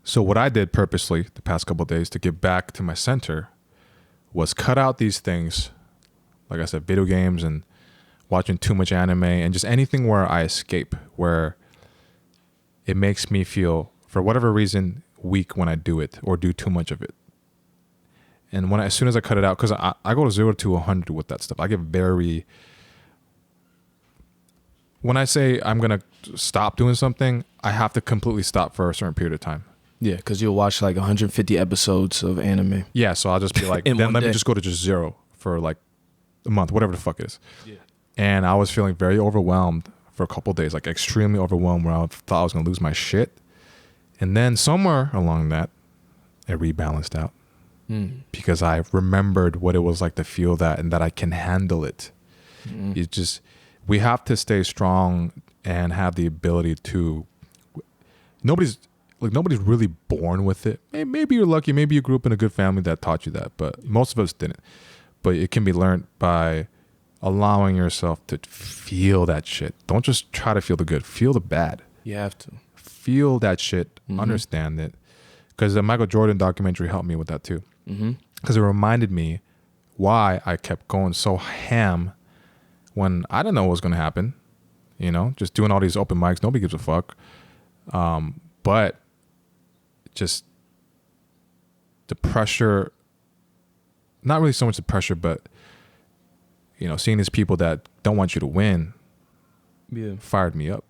so what I did purposely the past couple of days to get back to my center was cut out these things, like I said, video games and watching too much anime and just anything where I escape, where it makes me feel, for whatever reason, weak when I do it or do too much of it. And as soon as I cut it out, because I go to 0 to 100 with that stuff, I get very... When I say I'm going to stop doing something, I have to completely stop for a certain period of time. Yeah, because you'll watch like 150 episodes of anime. Yeah, so I'll just be like, then let me just go to just 0 for like a month, whatever the fuck it is. Yeah. And I was feeling very overwhelmed for a couple of days, like extremely overwhelmed, where I thought I was going to lose my shit. And then somewhere along that, it rebalanced out. Because I remembered what it was like to feel that and that I can handle it. It just... We have to stay strong and have the ability to. Nobody's really born with it. Maybe you're lucky. Maybe you grew up in a good family that taught you that, but most of us didn't. But it can be learned by allowing yourself to feel that shit. Don't just try to feel the good. Feel the bad. You have to feel that shit. Understand it. Because the Michael Jordan documentary helped me with that too. Because it reminded me why I kept going so ham when I didn't know what was going to happen. you know, just doing all these open mics. Nobody gives a fuck. But just the pressure, not really so much the pressure, but, you know, seeing these people that don't want you to win fired me up.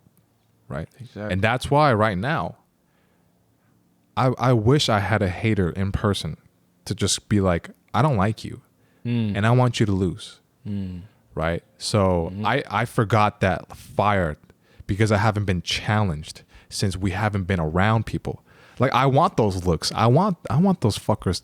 Right. Exactly. And that's why right now, I wish I had a hater in person to just be like, I don't like you and I want you to lose. Right. So I forgot that fire because I haven't been challenged since we haven't been around people. Like, I want those looks. I want those fuckers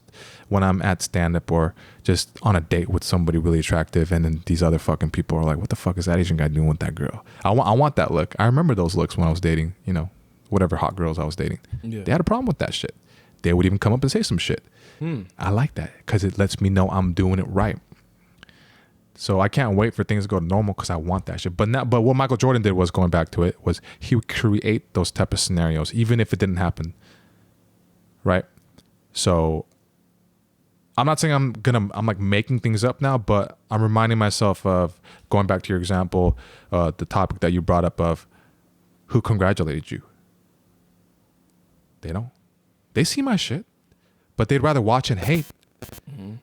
when I'm at stand-up or just on a date with somebody really attractive, and then these other fucking people are like, what the fuck is that Asian guy doing with that girl? I want that look. I remember those looks when I was dating, you know, whatever hot girls I was dating. Yeah. They had a problem with that shit. They would even come up and say some shit. I like that because it lets me know I'm doing it right. So I can't wait for things to go to normal because I want that shit. But what Michael Jordan did was, going back to it, was he would create those type of scenarios, even if it didn't happen. Right. So I'm not saying I'm like making things up now, but I'm reminding myself of, going back to your example, the topic that you brought up of who congratulated you. They don't. They see my shit, but they'd rather watch and hate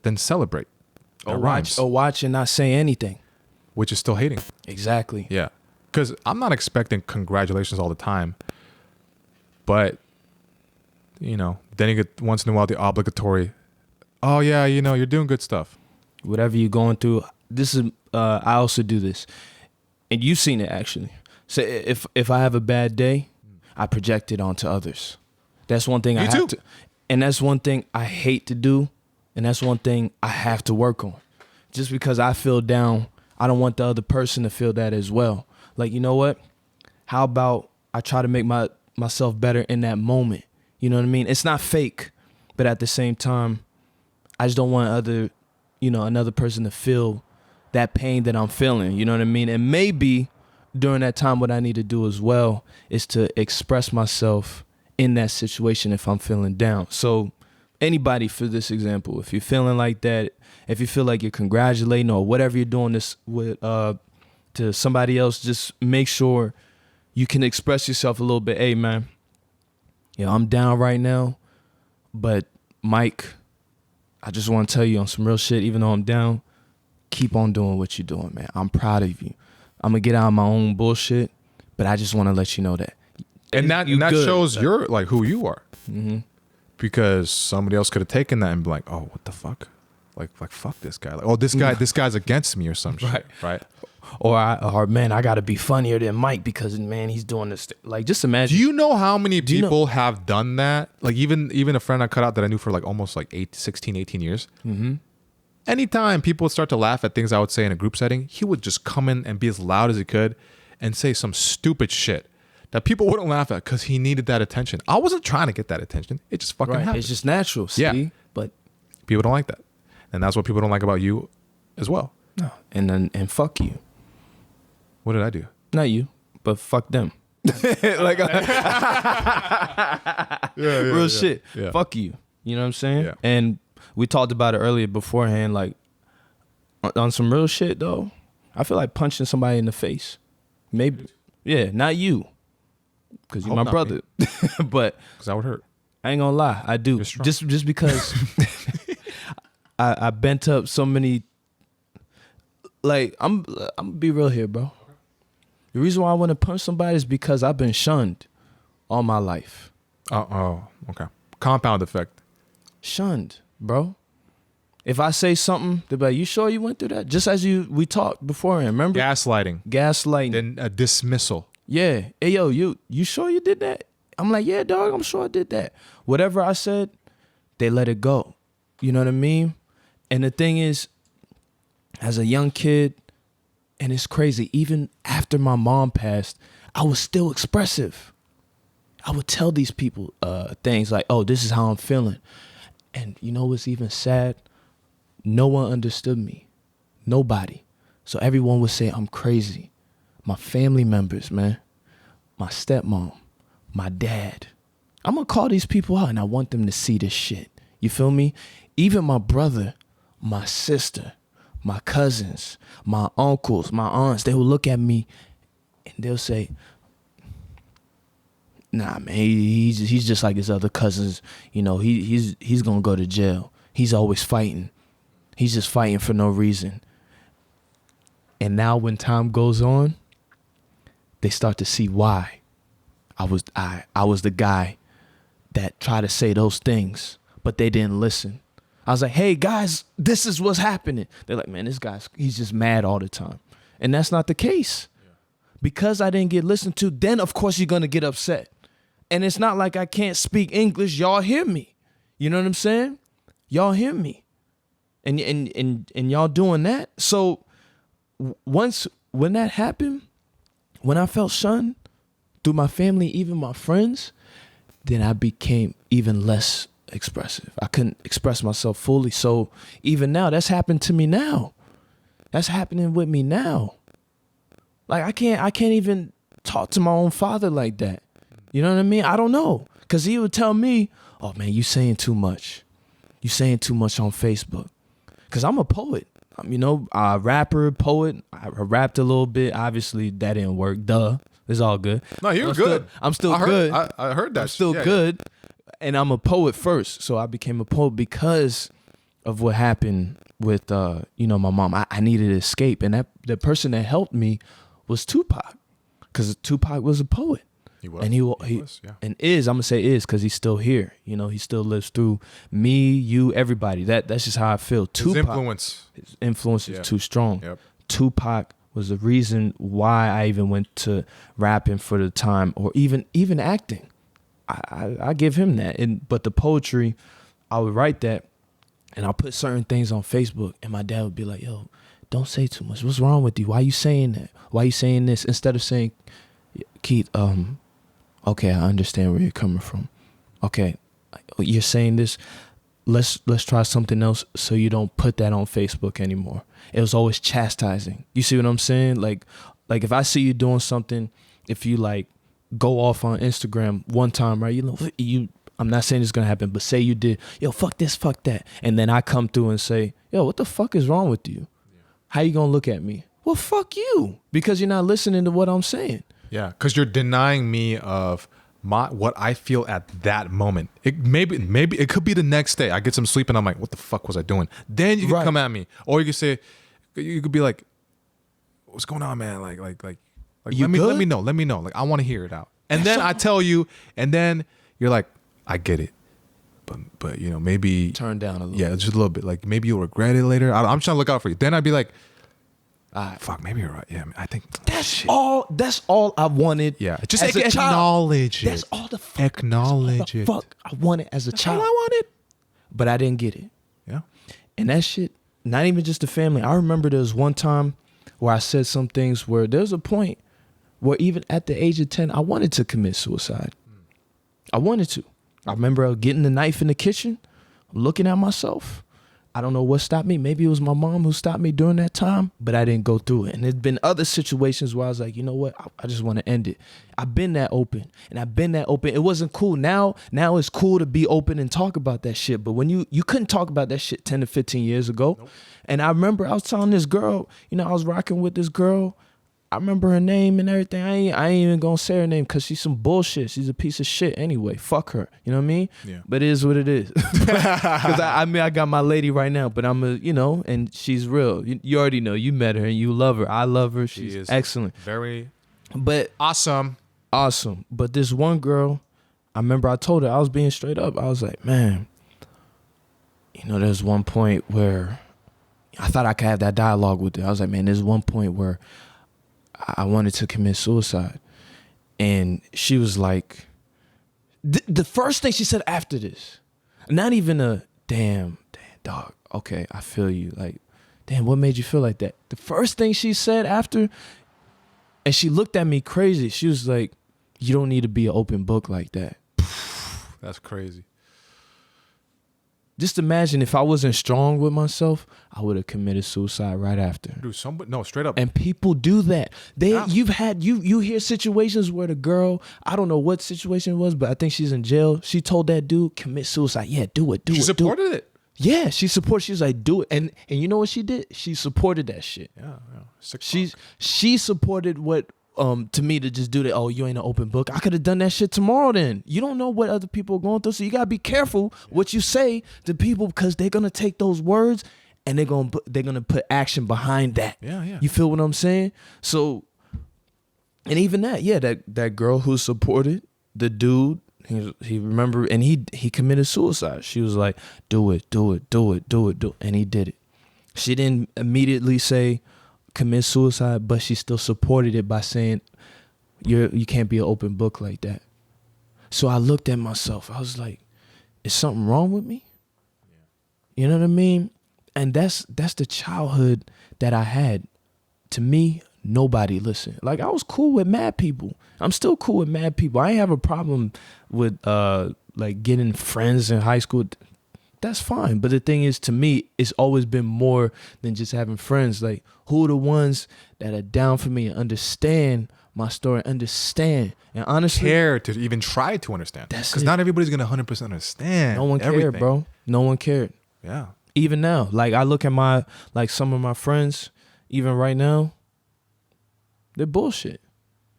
than celebrate. Or watch and not say anything. Which is still hating. Exactly. Yeah. Because I'm not expecting congratulations all the time, but, you know, then you get once in a while the obligatory, oh yeah, you know, you're doing good stuff. Whatever you're going through. This is, I also do this. And you've seen it actually. So if I have a bad day, I project it onto others. That's one thing I have to, and that's one thing I hate to do. And that's one thing I have to work on. Just because I feel down, I don't want the other person to feel that as well. Like, you know what? How about I try to make myself better in that moment? You know what I mean? It's not fake, but at the same time, I just don't want another person to feel that pain that I'm feeling. You know what I mean? And maybe during that time, what I need to do as well is to express myself in that situation if I'm feeling down. So anybody, for this example, if you're feeling like that, if you feel like you're congratulating or whatever you're doing this with to somebody else, just make sure you can express yourself a little bit. Hey man, I'm down right now, but Mike, I just want to tell you on some real shit, even though I'm down, keep on doing what you're doing, man. I'm proud of you. I'm gonna get out of my own bullshit, but I just want to let you know that. And that shows you're like who you are. Because somebody else could have taken that and be like, oh, what the fuck? Like fuck this guy. Like, oh, this guy's against me or some shit. Right. Or man, I gotta be funnier than Mike because man, he's doing this. Like, just imagine. Do you know how many people have done that? Like even a friend I cut out that I knew for like almost like 18 years. Anytime people would start to laugh at things I would say in a group setting, he would just come in and be as loud as he could and say some stupid shit that people wouldn't laugh at because he needed that attention. I wasn't trying to get that attention. It just fucking happened. It's just natural, see? Yeah. But people don't like that. And that's what people don't like about you as well. No. And fuck you. What did I do? Not you, but fuck them. Like real shit. Yeah. Fuck you. You know what I'm saying? Yeah. And we talked about it earlier beforehand, like on some real shit though. I feel like punching somebody in the face. Maybe. Yeah, not you. Because you're my brother. But because that would hurt. I ain't gonna lie, I do. Just because I bent up so many. Like, I'm gonna be real here, bro. The reason why I want to punch somebody is because I've been shunned all my life. Oh, okay. Compound effect. Shunned, bro. If I say something, they'll be like, you sure you went through that? Just as we talked beforehand, remember? Gaslighting. Then a dismissal. Yeah. Hey, yo, you sure you did that? I'm like, yeah, dog, I'm sure I did that. Whatever I said, they let it go. You know what I mean? And the thing is, as a young kid, and it's crazy, even after my mom passed, I was still expressive. I would tell these people things like, oh, this is how I'm feeling. And you know what's even sad? No one understood me. Nobody. So everyone would say I'm crazy. My family members, man. My stepmom. My dad. I'm going to call these people out and I want them to see this shit. You feel me? Even my brother, my sister, my cousins, my uncles, my aunts, they would look at me And they'll say, nah, man, he's just like his other cousins. You know, he's gonna go to jail. He's always fighting. He's just fighting for no reason. And now when time goes on, they start to see why I was the guy that tried to say those things, but they didn't listen. I was like, hey guys, this is what's happening. They're like, man, he's just mad all the time. And that's not the case. Yeah. Because I didn't get listened to, then of course you're gonna get upset. And it's not like I can't speak English. Y'all hear me. You know what I'm saying? Y'all hear me. And y'all doing that. So when that happened, when I felt shunned through my family, even my friends, then I became even less expressive. I couldn't express myself fully. So even now, that's happened to me now. That's happening with me now. Like I can't even talk to my own father like that. You know what I mean? I don't know. Cause he would tell me, oh man, you saying too much. You saying too much on Facebook. Cause I'm a poet. You know, a rapper, poet. I rapped a little bit. Obviously, that didn't work. Duh. It's all good. No, you're good. I'm still good. I heard that. I'm still good. And I'm a poet first. So I became a poet because of what happened with, my mom. I needed to escape. And the person that helped me was Tupac. Because Tupac was a poet. He was. And he was, yeah. And I'm going to say is because he's still here. You know, he still lives through me, you, everybody. That's just how I feel. His influence is too strong. Yep. Tupac was the reason why I even went to rapping for the time, or even acting. I give him that. But the poetry, I would write that, and I'll put certain things on Facebook, and my dad would be like, yo, don't say too much. What's wrong with you? Why are you saying that? Why are you saying this? Instead of saying, Keith, okay, I understand where you're coming from. Okay, you're saying this. Let's try something else so you don't put that on Facebook anymore. It was always chastising. You see what I'm saying? Like if I see you doing something, if you like go off on Instagram one time, right? I'm not saying it's gonna happen, but say you did, yo, fuck this, fuck that. And then I come through and say, yo, what the fuck is wrong with you? Yeah. How you gonna look at me? Well, fuck you, because you're not listening to what I'm saying. Yeah, because you're denying me of what I feel at that moment. Maybe it could be the next day. I get some sleep and I'm like, what the fuck was I doing? Then you can come at me, or you could say, you could be like, what's going on, man? Like, let me know. Like, I want to hear it out. And then I tell you, and then you're like, I get it, but maybe turn down a little. Yeah, just a little bit. Like maybe you'll regret it later. I'm trying to look out for you. Then I'd be like, fuck, maybe you're right. Yeah, I think that's all I wanted. Yeah, just acknowledge it. That's all the fuck. Acknowledge it. Fuck, I wanted as a child. All I wanted, but I didn't get it. Yeah, and that shit. Not even just the family. I remember there was one time where I said some things where there's a point where even at the age of 10, I wanted to commit suicide. I wanted to. I remember getting the knife in the kitchen, looking at myself. I don't know what stopped me. Maybe it was my mom who stopped me during that time, but I didn't go through it. And there's been other situations where I was like, you know what? I just want to end it. I've been that open, and I've been that open. It wasn't cool. Now it's cool to be open and talk about that shit. But when you couldn't talk about that shit 10 to 15 years ago. Nope. And I remember I was telling this girl, I was rocking with this girl. I remember her name and everything. I ain't even gonna say her name because she's some bullshit. She's a piece of shit anyway. Fuck her. You know what I mean? Yeah. But it is what it is. Because I got my lady right now, but and she's real. You already know. You met her and you love her. I love her. She's excellent. Very awesome. But this one girl, I remember I told her, I was being straight up. I was like, man, there's one point where I thought I could have that dialogue with her. I was like, man, there's one point where I wanted to commit suicide. And she was like, the first thing she said after this, not even a damn dog, okay, I feel you. Like, damn, what made you feel like that? The first thing she said after, and she looked at me crazy. She was like, you don't need to be an open book like that. That's crazy. Just imagine if I wasn't strong with myself, I would have committed suicide right after. Dude, straight up. And people do that. You hear situations where the girl, I don't know what situation it was, but I think she's in jail. She told that dude, commit suicide. Yeah, do it. She supported it. Yeah, she was like, do it. And you know what she did? She supported that shit. Yeah. She supported what to me to just do that. Oh, you ain't an open book. I could have done that shit tomorrow. Then you don't know what other people are going through, so you gotta be careful what you say to people because they're gonna take those words and they're gonna put action behind that. Yeah. You feel what I'm saying? So, and even that girl who supported the dude, he remembered, and he committed suicide. She was like, do it, and he did it. She didn't immediately say commit suicide, but she still supported it by saying you can't be an open book like that. So I looked at myself. I was like, is something wrong with me? You know what I mean? And that's the childhood that I had. To me, nobody listened. Like, I was cool with mad people. I'm still cool with mad people. I ain't have a problem with like getting friends in high school. That's fine. But the thing is, to me, it's always been more than just having friends. Like, who are the ones that are down for me and understand my story, understand, and honestly care to even try to understand. Because not everybody's gonna 100% understand. No one everything. cared, bro. No one cared. Yeah. Even now, like, I look at some of my friends, even right now, they're bullshit.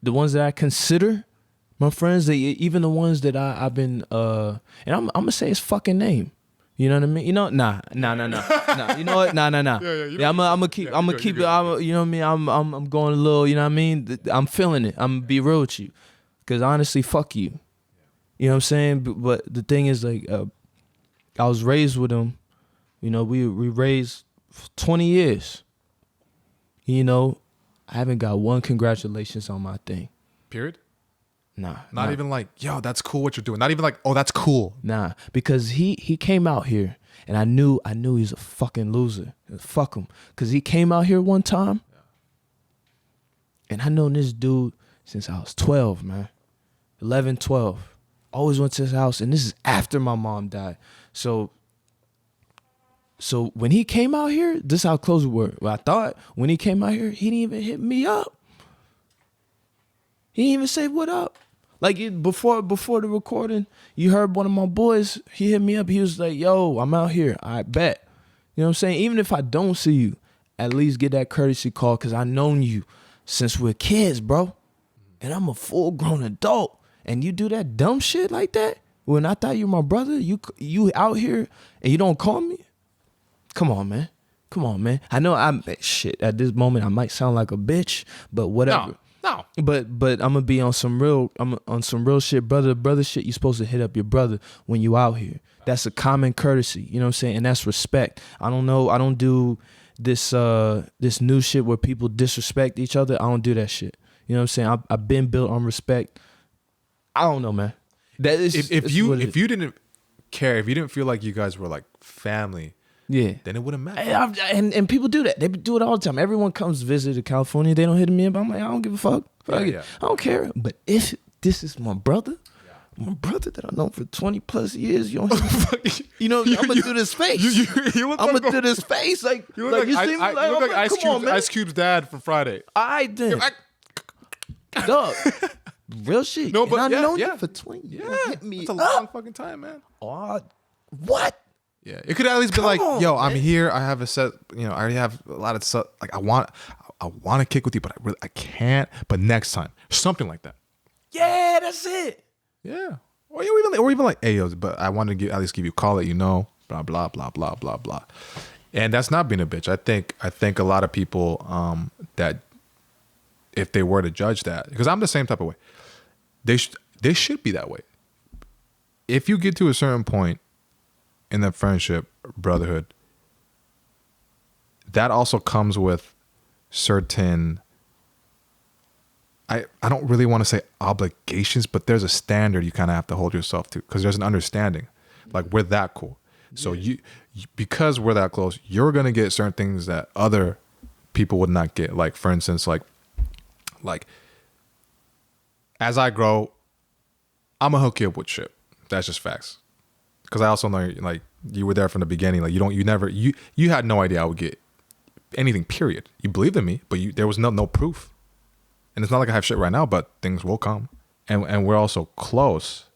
The ones that I consider my friends, even the ones that I've been, and I'm gonna say his fucking name. You know what I mean? You know, nah. You know what? Nah. Yeah, I'm gonna keep it. You know what I mean? I'm going a little. You know what I mean? I'm feeling it. I'm gonna be real with you, because honestly, fuck you. You know what I'm saying? But the thing is, like, I was raised with him. You know, we raised 20 years. You know, I haven't got one congratulations on my thing. Period? Nah. Not even like, yo, that's cool what you're doing. Not even like, oh, that's cool. Nah, because he came out here and I knew he was a fucking loser. Fuck him. Because he came out here one time and I known this dude since I was 12, man. 11, 12. Always went to his house, and this is after my mom died. So when he came out here, this is how close we were. Well, I thought when he came out here, he didn't even hit me up. He didn't even say what up. Like, before the recording, you heard one of my boys, he hit me up. He was like, yo, I'm out here. I bet. You know what I'm saying? Even if I don't see you, at least get that courtesy call, because I known you since we're kids, bro. And I'm a full-grown adult. And you do that dumb shit like that? When I thought you were my brother, you out here and you don't call me? Come on, man. I know at this moment I might sound like a bitch, but whatever. No. But I'm gonna be on some real shit, brother shit. You supposed to hit up your brother when you out here. That's a common courtesy, you know what I'm saying? And that's respect. I don't know. I don't do this new shit where people disrespect each other. I don't do that shit. You know what I'm saying? I've been built on respect. I don't know, man. That is if you didn't care, if you didn't feel like you guys were like family, yeah, then it wouldn't matter. And people do that. They do it all the time. Everyone comes visit to California. They don't hit me up. I'm like, I don't give a fuck. I don't care. But if this is my brother, my brother that I know for 20 plus years, I'm gonna do this face. I'm gonna do this face. Like, you see me? You look like Ice Cube's dad from Friday. I did. Dog. Real shit. No, but and I know you for 20 years. Yeah, hit me that's a long fucking time, man. Oh, what? Yeah, it could at least be like, yo, I'm here. I have a set. I already have a lot of stuff. Like, I want to kick with you, but I can't. But next time, something like that. Yeah, that's it. Yeah, or even like, hey, yo, but I want to at least give you a call that blah blah blah blah blah blah. And that's not being a bitch. I think a lot of people that if they were to judge that, because I'm the same type of way. They should be that way. If you get to a certain point in that friendship, brotherhood, that also comes with certain, I don't really want to say obligations, but there's a standard you kind of have to hold yourself to, because there's an understanding. Like, we're that cool. So you because we're that close, you're going to get certain things that other people would not get. Like, for instance, like as I grow, I'm gonna hook you up with shit. That's just facts. Because I also know, like, you were there from the beginning. Like, you had no idea I would get anything. Period. You believed in me, but there was no proof. And it's not like I have shit right now, but things will come. And we're also close.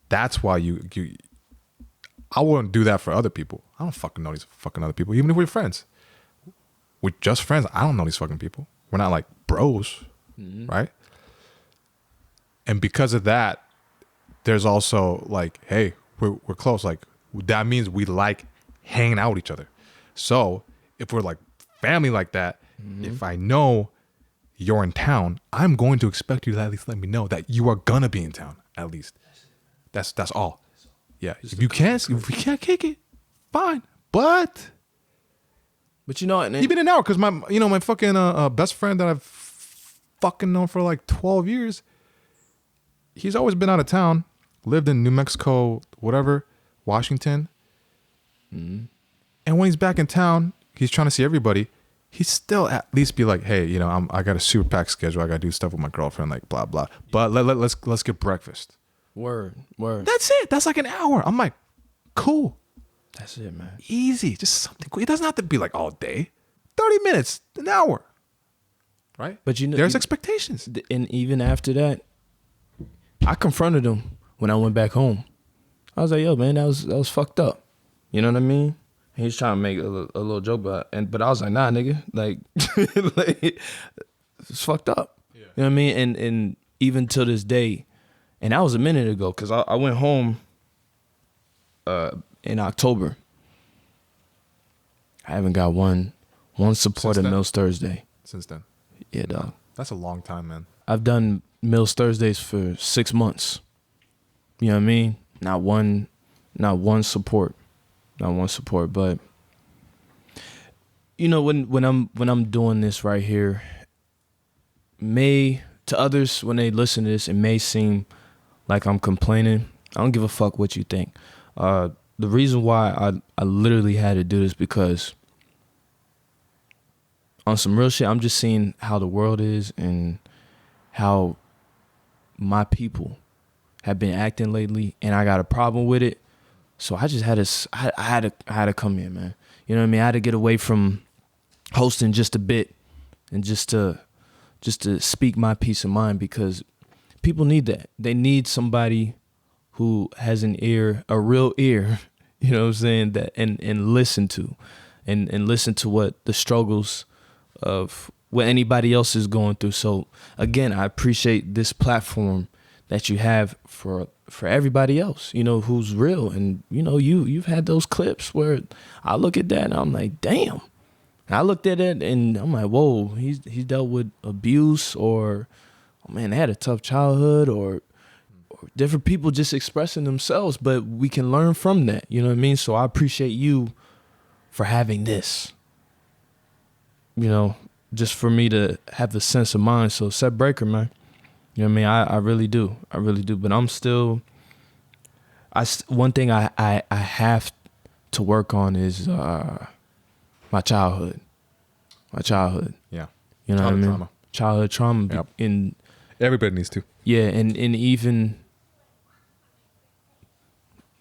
That's why I wouldn't do that for other people. I don't fucking know these fucking other people, even if we're friends. We're just friends. I don't know these fucking people. We're not like bros, right? And because of that, there's also like, hey, we're close. Like that means we like hanging out with each other. So if we're like family like that, if I know you're in town, I'm going to expect you to at least let me know that you are gonna be in town. At least that's all. Yeah. If we can't kick it, fine. But you know, and even an hour, because my fucking best friend that I've fucking known for like 12 years, he's always been out of town, lived in New Mexico, whatever, Washington. And when he's back in town, he's trying to see everybody. He still at least be like, hey, I got a super packed schedule. I got to do stuff with my girlfriend, like blah, blah. But let's get breakfast. Word. That's it. That's like an hour. I'm like, cool. That's it, man. Easy. Just something cool. It doesn't have to be like all day. 30 minutes, an hour. Right? But there's expectations. And even after that, I confronted him when I went back home. I was like, yo, man, that was fucked up. You know what I mean? He was trying to make a little joke about it. But I was like, nah, nigga. Like, it's fucked up. Yeah. You know what I mean? And even to this day, and that was a minute ago, because I went home in October. I haven't got one support at Mills Thursday. Since then? Yeah, dog. That's a long time, man. I've done Mills Thursdays for 6 months. You know what I mean? Not one support. Not one support. But when I'm doing this right here, to others when they listen to this, it may seem like I'm complaining. I don't give a fuck what you think. The reason why I literally had to do this because on some real shit, I'm just seeing how the world is and how my people have been acting lately, and I got a problem with it. So I just had to come here, man. You know what I mean? I had to get away from hosting just a bit and just to speak my peace of mind, because people need that. They need somebody who has an ear, a real ear, you know what I'm saying, that and listen to and listen to what the struggles of what anybody else is going through. So again, I appreciate this platform that you have for everybody else, who's real. And you've had those clips where I look at that and I'm like, damn. And I looked at it and I'm like, whoa, he's dealt with abuse, or oh man, they had a tough childhood, or different people just expressing themselves, but we can learn from that. You know what I mean? So I appreciate you for having this, just for me to have the sense of mind. So setbreaker, man. You know what I mean? I really do. I really do. But I'm still, one thing I have to work on is my childhood. Yeah. You know what I mean? Trauma. Childhood trauma. Yep. Everybody needs to. Yeah, and even,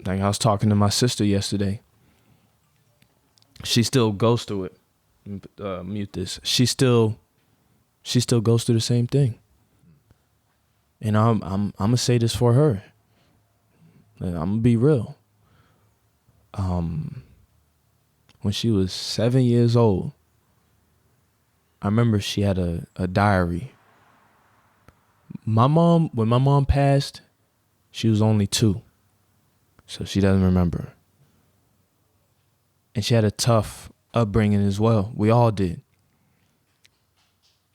like I was talking to my sister yesterday. She still goes through it. Mute this. She still goes through the same thing. And I'm gonna say this for her. I'm gonna be real. When she was 7 years old, I remember she had a diary. When my mom passed, she was only 2. So she doesn't remember. And she had a tough upbringing as well. We all did.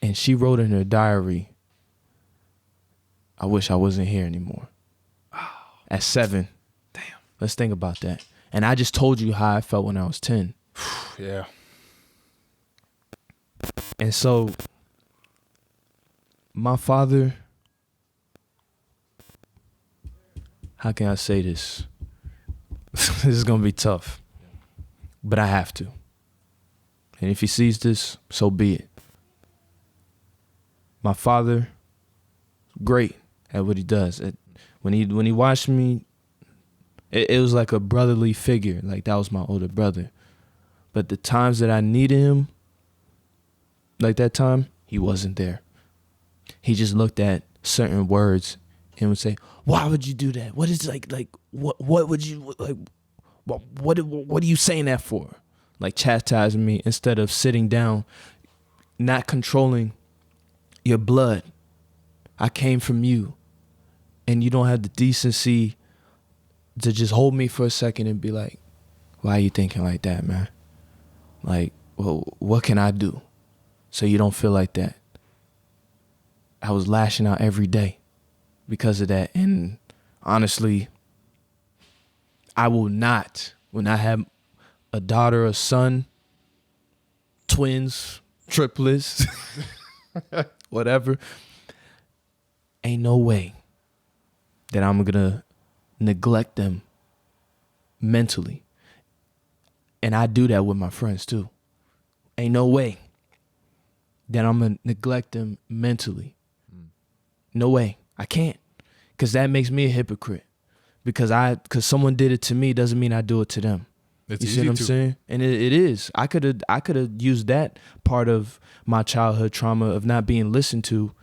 And she wrote in her diary, I wish I wasn't here anymore. At 7. Damn. Let's think about that. And I just told you how I felt when I was 10. Yeah. And so my father, how can I say this? This is going to be tough, but I have to. And if he sees this, so be it. My father, great at what he does. When he watched me, it was like a brotherly figure. Like that was my older brother. But the times that I needed him, like that time, he wasn't there. He just looked at certain words and would say, "Why would you do that? What is like what would you like? What are you saying that for?" Like chastising me instead of sitting down, not controlling Your blood. I came from you. And you don't have the decency to just hold me for a second and be like, why are you thinking like that, man? Like, well, what can I do so you don't feel like that? I was lashing out every day because of that. And honestly, I will not, when I have a daughter, a son, twins, triplets, whatever, ain't no way that I'm gonna neglect them mentally. And I do that with my friends too. Ain't no way that I'm gonna neglect them mentally. No way. I can't. Because that makes me a hypocrite. Because someone did it to me doesn't mean I do it to them. It's you see what I'm saying? And it is. I could have used that part of my childhood trauma of not being listened to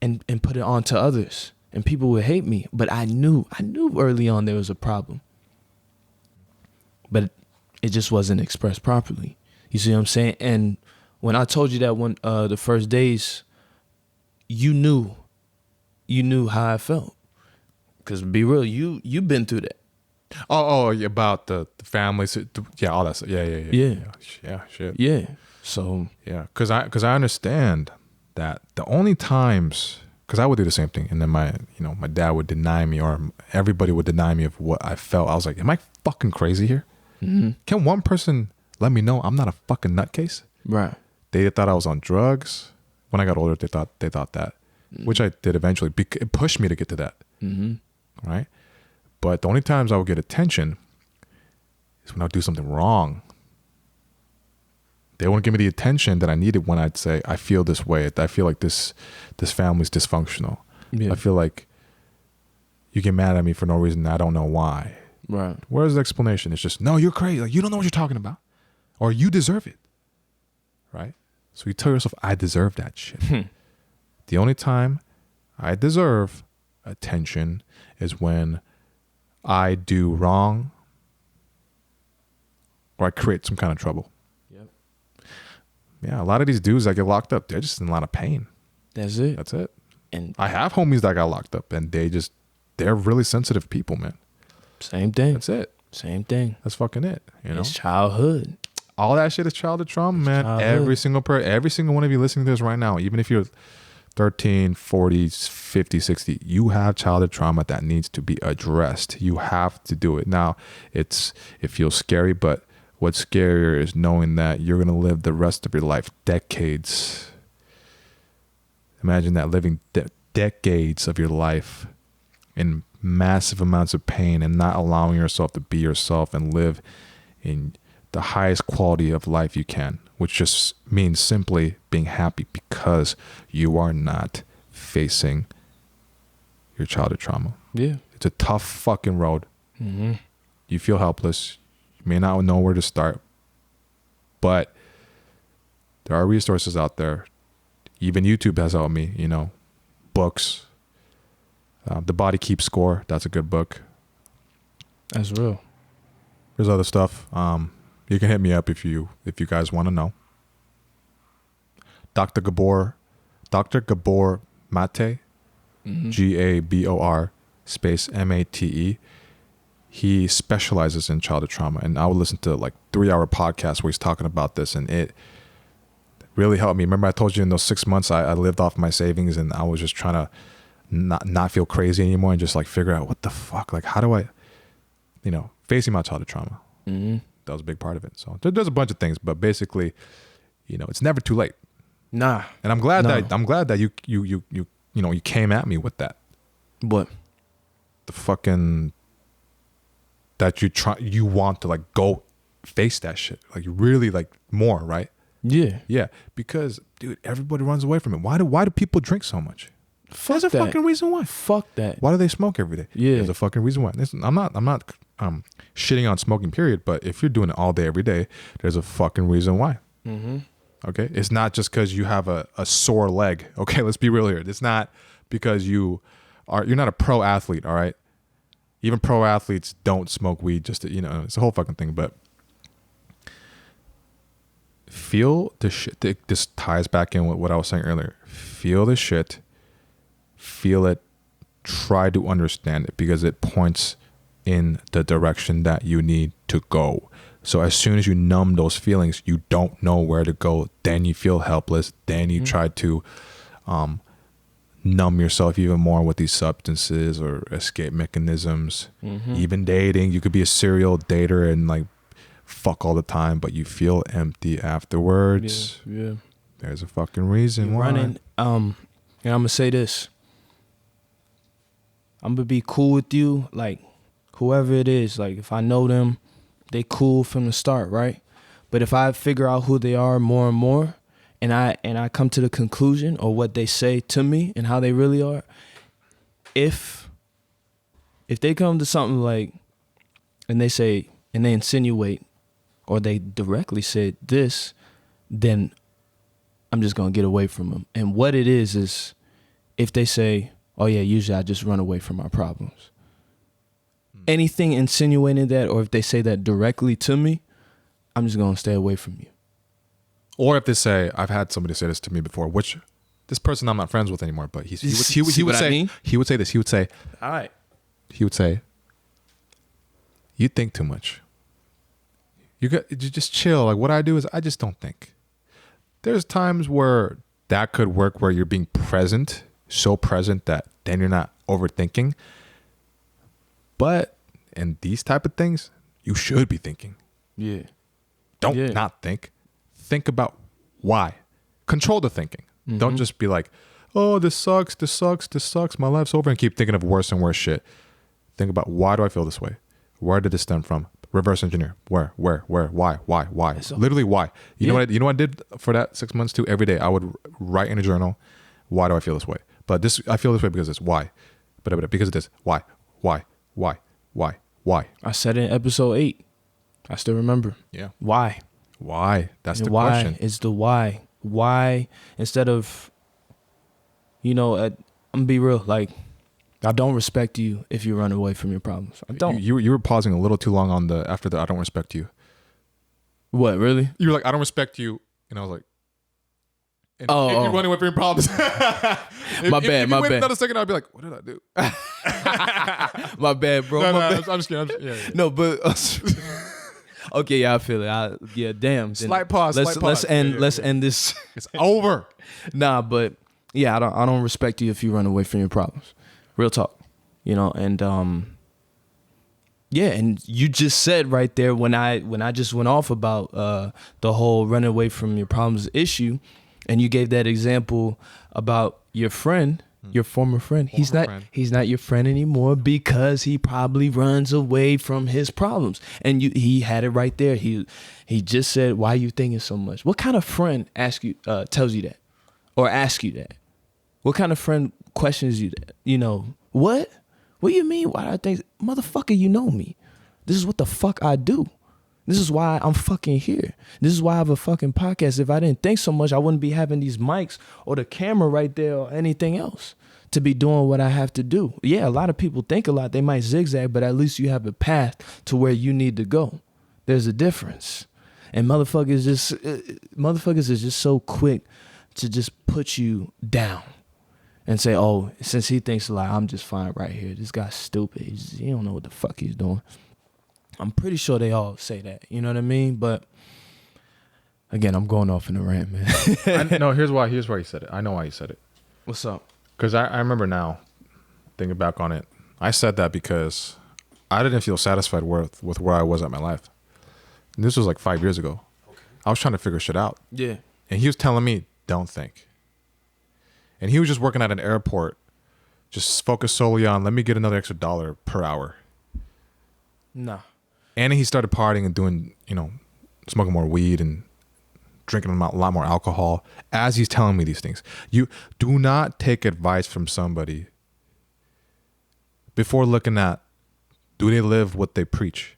and put it on to others. And people would hate me. But I knew early on there was a problem. But it just wasn't expressed properly. You see what I'm saying? And when I told you that the first days, you knew how I felt. Because be real, you've been through that. Oh, about the families, yeah, all that stuff. Yeah, shit. Yeah. So yeah, because I understand that the only times, because I would do the same thing, and then my dad would deny me, or everybody would deny me of what I felt. I was like, am I fucking crazy here? Mm-hmm. Can one person let me know I'm not a fucking nutcase? Right. They thought I was on drugs. When I got older, they thought that, which I did eventually. It pushed me to get to that. Mm-hmm. Right. But the only times I would get attention is when I would do something wrong. They wouldn't give me the attention that I needed when I'd say, I feel this way. I feel like this family's dysfunctional. Yeah. I feel like you get mad at me for no reason. I don't know why. Right. Where's the explanation? It's just, no, you're crazy. Like, you don't know what you're talking about. Or you deserve it. Right? So you tell yourself, I deserve that shit. The only time I deserve attention is when I do wrong or I create some kind of trouble. Yep. Yeah, a lot of these dudes that get locked up, they're just in a lot of pain. That's it. That's it. And I have homies that got locked up, and they're really sensitive people, man. Same thing. That's it. Same thing. That's fucking it. You know? It's childhood. All that shit is childhood trauma, man. Childhood. Every single one of you listening to this right now, even if you're 13, 40, 50, 60, you have childhood trauma that needs to be addressed. You have to do it. Now, it feels scary, but what's scarier is knowing that you're going to live the rest of your life, decades. Imagine that, living decades of your life in massive amounts of pain and not allowing yourself to be yourself and live in the highest quality of life you can, which just means simply being happy because you are not facing your childhood trauma. Yeah. It's a tough fucking road. Mm-hmm. You feel helpless. You may not know where to start, but there are resources out there. Even YouTube has helped me, books. The Body Keeps Score. That's a good book. That's real. There's other stuff. You can hit me up if you guys want to know. Dr. Gabor Mate, mm-hmm. Gabor space Mate. He specializes in childhood trauma, and I would listen to like 3-hour podcasts where he's talking about this, and it really helped me. Remember I told you in those 6 months I lived off my savings, and I was just trying to not feel crazy anymore and just like figure out what the fuck, like how do I, facing my childhood trauma. Mm-hmm. That was a big part of it. So there's a bunch of things, but basically, it's never too late. Nah. And I'm glad that you came at me with that. What? The fucking that you want to like go face that shit. Like really like more, right? Yeah. Yeah. Because dude, everybody runs away from it. Why do people drink so much? Fuck There's a fucking reason why. Fuck that. Why do they smoke every day? Yeah. There's a fucking reason why. Listen, I'm not shitting on smoking, period. But if you're doing it all day, every day, there's a fucking reason why. Mm-hmm. Okay? It's not just because you have a sore leg. Okay? Let's be real here. It's not because you're not a pro athlete, all right? Even pro athletes don't smoke weed just to, it's a whole fucking thing. But feel the shit. This ties back in with what I was saying earlier. Feel the shit. Feel it. Try to understand it because it points in the direction that you need to go. So as soon as you numb those feelings, you don't know where to go. Then you feel helpless. Then you try to numb yourself even more with these substances or escape mechanisms. Even dating, you could be a serial dater and like fuck all the time, but you feel empty afterwards. Yeah. There's a fucking reason why. Running. And I'm gonna say this. I'm gonna be cool with you, like whoever it is. Like if I know them, they cool from the start, right? But if I figure out who they are more and more, and I come to the conclusion or what they say to me and how they really are, if they come to something like, and they say, and they insinuate, or they directly say this, then I'm just gonna get away from them. And what it is if they say, oh yeah, usually I just run away from my problems. Anything insinuating that, or if they say that directly to me, I'm just gonna stay away from you. Or if they say, I've had somebody say this to me before, which this person I'm not friends with anymore, but he would say this. He would say, all right. He would say, you think too much. You just chill. Like what I do is I just don't think. There's times where that could work where you're being present, so present that then you're not overthinking. But in these type of things, you should be thinking. Yeah. Don't not think. Think about why. Control the thinking. Don't just be like, oh, this sucks. My life's over, and keep thinking of worse and worse shit. Think about, why do I feel this way? Where did this stem from? Reverse engineer. Where, why? Literally why. You know what I did for that 6 months too? Every day I would write in a journal, why do I feel this way? But I feel this way because it's why. But because of this, why? I said it in episode 8. I still remember. Yeah. Why? That's the why question. Is the why. Why, instead of, I'm gonna be real, like, I don't respect you if you run away from your problems. I don't. You were pausing a little too long on after the I don't respect you. What, really? You were like, I don't respect you. And I was like, if you're running away from your problems. My bad. Wait another second, I'd be like, what did I do? My bad, bro. No, I'm just kidding. Yeah. No, but okay, yeah, I feel it. Damn. Slight pause. Let's end this. It's over. Nah, but yeah, I don't respect you if you run away from your problems. Real talk, and yeah, and you just said right there when I just went off about the whole running away from your problems issue, and you gave that example about your friend, your former friend. He's not your friend anymore because he probably runs away from his problems. And he had it right there. He just said, why are you thinking so much? What kind of friend tells you that, or asks you that? What kind of friend questions you that? What do you mean? Why do I think? Motherfucker, you know me. This is what the fuck I do. This is why I'm fucking here. This is why I have a fucking podcast. If I didn't think so much, I wouldn't be having these mics or the camera right there or anything else to be doing what I have to do. Yeah, a lot of people think a lot. They might zigzag, but at least you have a path to where you need to go. There's a difference. And motherfuckers is just so quick to just put you down and say, oh, since he thinks like I'm just fine right here, this guy's stupid. He don't know what the fuck he's doing. I'm pretty sure they all say that. You know what I mean? But again, I'm going off in a rant, man. No, here's why he said it. I know why he said it. What's up? Because I remember now, thinking back on it, I said that because I didn't feel satisfied with where I was at my life. And this was like 5 years ago. Okay. I was trying to figure shit out. Yeah. And he was telling me, don't think. And he was just working at an airport, just focused solely on, let me get another extra $1 per hour. Nah. And he started partying and doing, smoking more weed and drinking a lot more alcohol as he's telling me these things. You do not take advice from somebody before looking at, do they live what they preach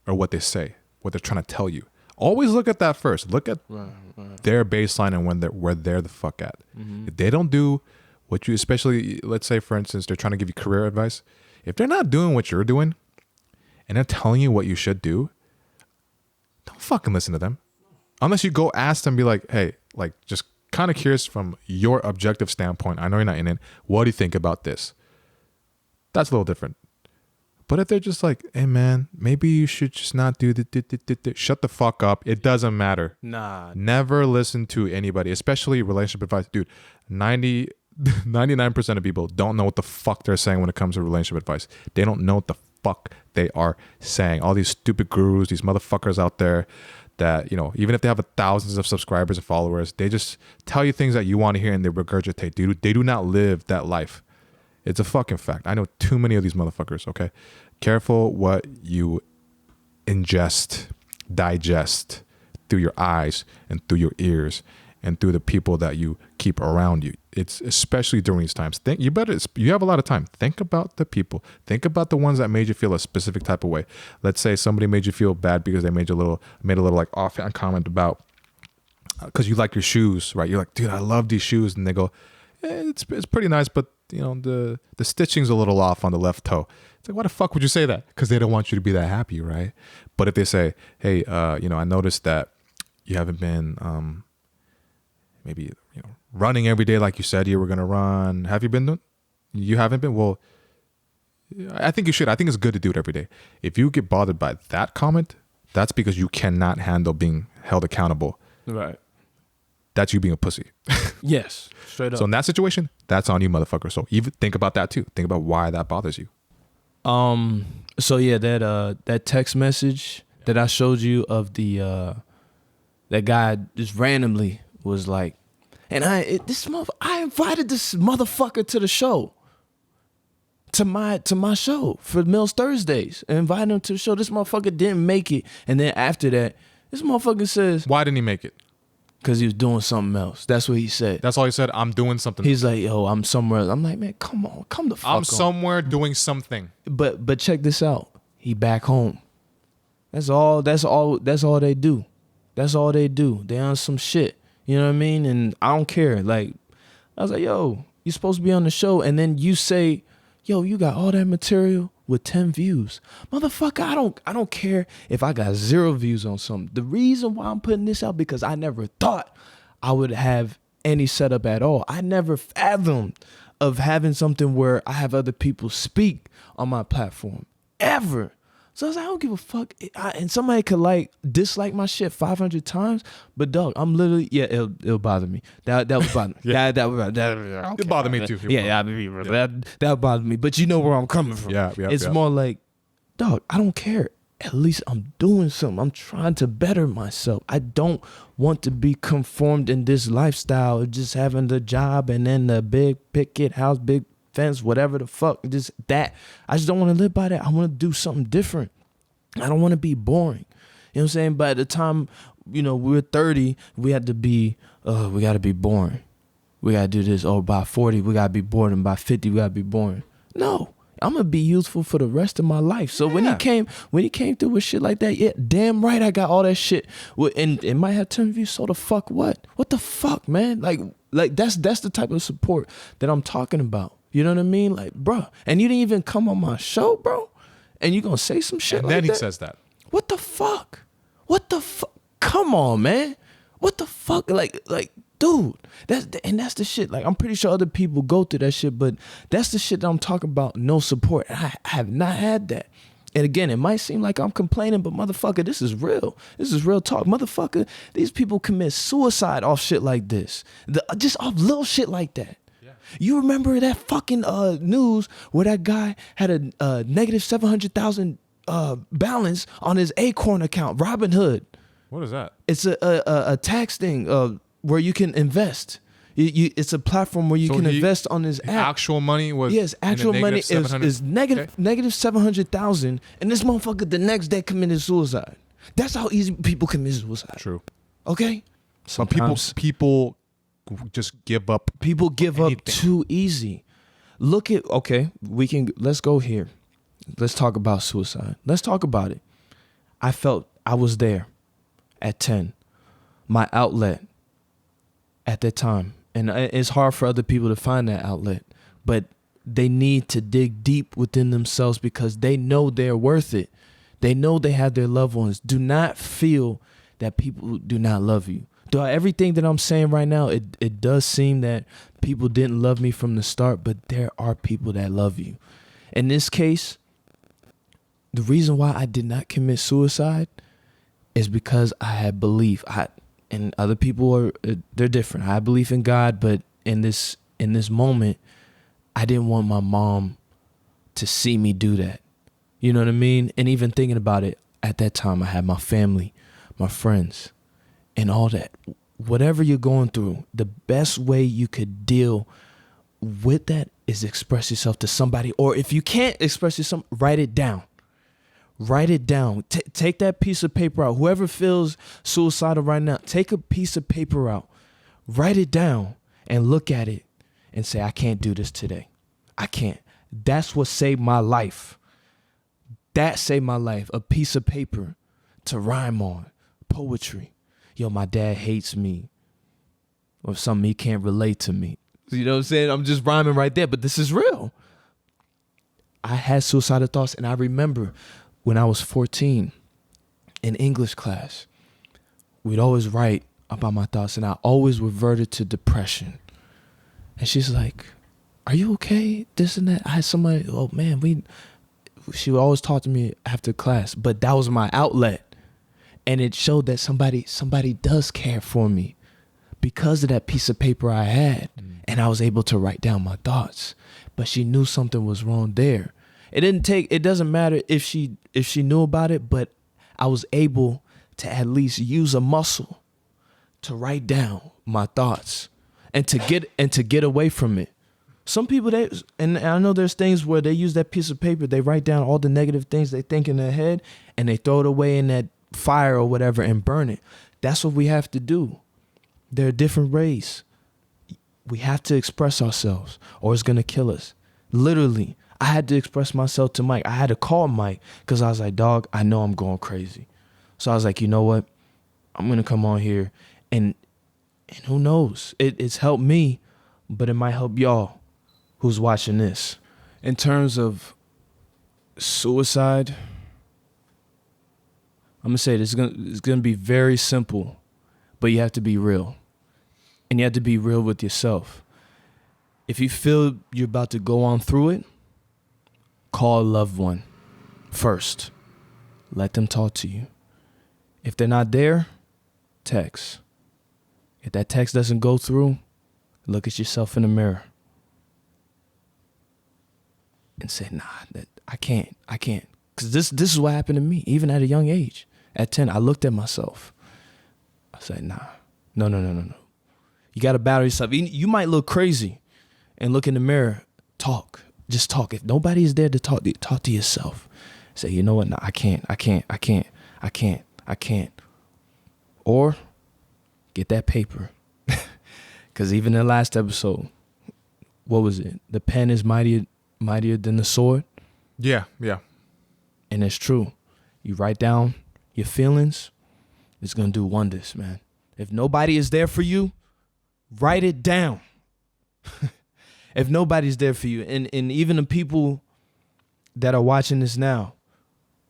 or what they say, what they're trying to tell you. Always look at that first. Look at their baseline and where they're the fuck at. Mm-hmm. If they don't do what you, especially, let's say, for instance, they're trying to give you career advice. If they're not doing what you're doing and they're telling you what you should do, don't fucking listen to them. Unless you go ask them, be like, hey, like just kind of curious from your objective standpoint. I know you're not in it. What do you think about this? That's a little different. But if they're just like, hey man, maybe you should just not do the shut the fuck up. It doesn't matter. Nah. Never listen to anybody, especially relationship advice. Dude, 99% of people don't know what the fuck they're saying when it comes to relationship advice. They don't know what the fuck they are saying. All these stupid gurus, these motherfuckers out there that, you know, even if they have thousands of subscribers and followers, they just tell you things that you want to hear and they regurgitate. Dude, they do not live that life. It's a fucking fact. I know too many of these motherfuckers, okay? Careful what you ingest, digest through your eyes and through your ears and through the people that you keep around you. It's especially during these times. You have a lot of time. Think about the people. Think about the ones that made you feel a specific type of way. Let's say somebody made you feel bad because they made a little like offhand comment about, because you like your shoes, right? You're like, dude, I love these shoes. And they go, it's pretty nice, but you know, the stitching's a little off on the left toe. It's like, why the fuck would you say that? Because they don't want you to be that happy, right? But if they say, hey, you know, I noticed that you haven't been maybe, you know, running every day like you said you were going to run. Have you been doing? You haven't been? Well, I think you should. I think it's good to do it every day. If you get bothered by that comment, that's because you cannot handle being held accountable. Right. That's you being a pussy. Yes, straight up. So in that situation, that's on you, motherfucker. So even think about that too. Think about why that bothers you. So yeah, that text message that I showed you of the that guy just randomly was like, and I invited this motherfucker to the show. To my show for Mills Thursdays. And invited him to the show. This motherfucker didn't make it. And then after that, this motherfucker says, why didn't he make it? Because he was doing something else. That's what he said. That's all he said. I'm doing something. He's like, yo, I'm somewhere else. I'm like, man, come on, come the fuck on. I'm somewhere doing something. But check this out. He back home. That's all they do. That's all they do. They on some shit. You know what I mean? And I don't care. Like, I was like, yo, you supposed to be on the show, and then you say, yo, you got all that material with 10 views. Motherfucker, I don't care if I got 0 views on something. The reason why I'm putting this out, because I never thought I would have any setup at all. I never fathomed of having something where I have other people speak on my platform. Ever. So I was like, I don't give a fuck. And somebody could dislike my shit 500 times, but dog, I'm literally, yeah, it'll bother me. That would bother me. Yeah. That It'll bother me too. That bothered me. But you know where I'm coming from. It's more like, dog, I don't care. At least I'm doing something. I'm trying to better myself. I don't want to be conformed in this lifestyle of just having the job and then the big picket house, big fence, whatever the fuck, just that. I just don't want to live by that. I want to do something different. I don't want to be boring. You know what I'm saying? By the time, you know, we're 30, we got to be boring. We got to do this. Oh, by 40, we got to be bored. And by 50, we got to be boring. No, I'm going to be useful for the rest of my life. So when he came through with shit like that, yeah, damn right I got all that shit. And it might have 10 views, so the fuck what? What the fuck, man? Like that's the type of support that I'm talking about. You know what I mean? Like, bro, and you didn't even come on my show, bro, and you gonna say some shit and like that? And then he says that. What the fuck? What the fuck? Come on, man. What the fuck? Like, dude, that's the shit. Like, I'm pretty sure other people go through that shit, but that's the shit that I'm talking about. No support. I have not had that. And again, it might seem like I'm complaining, but motherfucker, this is real. This is real talk. Motherfucker, these people commit suicide off shit like this. Just off little shit like that. You remember that fucking news where that guy had a negative 700,000 balance on his Acorn account, Robinhood. What is that? It's a tax thing where you can invest. It's a platform where you can invest on his app. Actual money was actual money is negative 700,000, and this motherfucker the next day committed suicide. That's how easy people commit suicide. True. Okay. Sometimes people just give up. People give up too easy. Let's go here. Let's talk about suicide. Let's talk about it. I felt I was there at 10. My outlet at that time. And it's hard for other people to find that outlet. But they need to dig deep within themselves because they know they're worth it. They know they have their loved ones. Do not feel that people do not love you. Though everything that I'm saying right now, it does seem that people didn't love me from the start, but there are people that love you. In this case, the reason why I did not commit suicide is because I had belief. And other people they're different. I have belief in God, but in this moment, I didn't want my mom to see me do that. You know what I mean? And even thinking about it, at that time, I had my family, my friends, and all that. Whatever you're going through, the best way you could deal with that is express yourself to somebody. Or if you can't express yourself, write it down. Write it down. Take that piece of paper out. Whoever feels suicidal right now, take a piece of paper out. Write it down and look at it and say, I can't do this today. I can't. That's what saved my life. That saved my life. A piece of paper to rhyme on. Poetry. Yo, my dad hates me. Or something he can't relate to me. You know what I'm saying? I'm just rhyming right there, but this is real. I had suicidal thoughts, and I remember when I was 14 in English class, we'd always write about my thoughts, and I always reverted to depression. And she's like, are you okay? This and that. I had somebody, oh man, she would always talk to me after class, but that was my outlet. And it showed that somebody does care for me because of that piece of paper I had. And I was able to write down my thoughts. But she knew something was wrong there. It doesn't matter if she knew about it, but I was able to at least use a muscle to write down my thoughts and to get away from it. Some people, and I know there's things where they use that piece of paper, they write down all the negative things they think in their head and they throw it away in that fire or whatever and burn it. That's what we have to do. There are different ways. We have to express ourselves or it's going to kill us. Literally, I had to express myself to Mike. I had to call Mike because I was like, dog, I know I'm going crazy. So I was like, you know what? I'm going to come on here and who knows? It's helped me, but it might help y'all who's watching this. In terms of suicide, I'm going to say this it's going to be very simple, but you have to be real. And you have to be real with yourself. If you feel you're about to go on through it, call a loved one first. Let them talk to you. If they're not there, text. If that text doesn't go through, look at yourself in the mirror and say, nah, I can't. Because this is what happened to me, even at a young age. At 10, I looked at myself. I said, nah, no. You got to battle yourself. You might look crazy and look in the mirror, talk. Just talk. If nobody is there to talk to yourself. Say, you know what? No, I can't. Or get that paper. Because even in the last episode, what was it? The pen is mightier than the sword. Yeah. And it's true. You write down your feelings, it's going to do wonders, man. If nobody is there for you, write it down. If nobody's there for you, and even the people that are watching this now,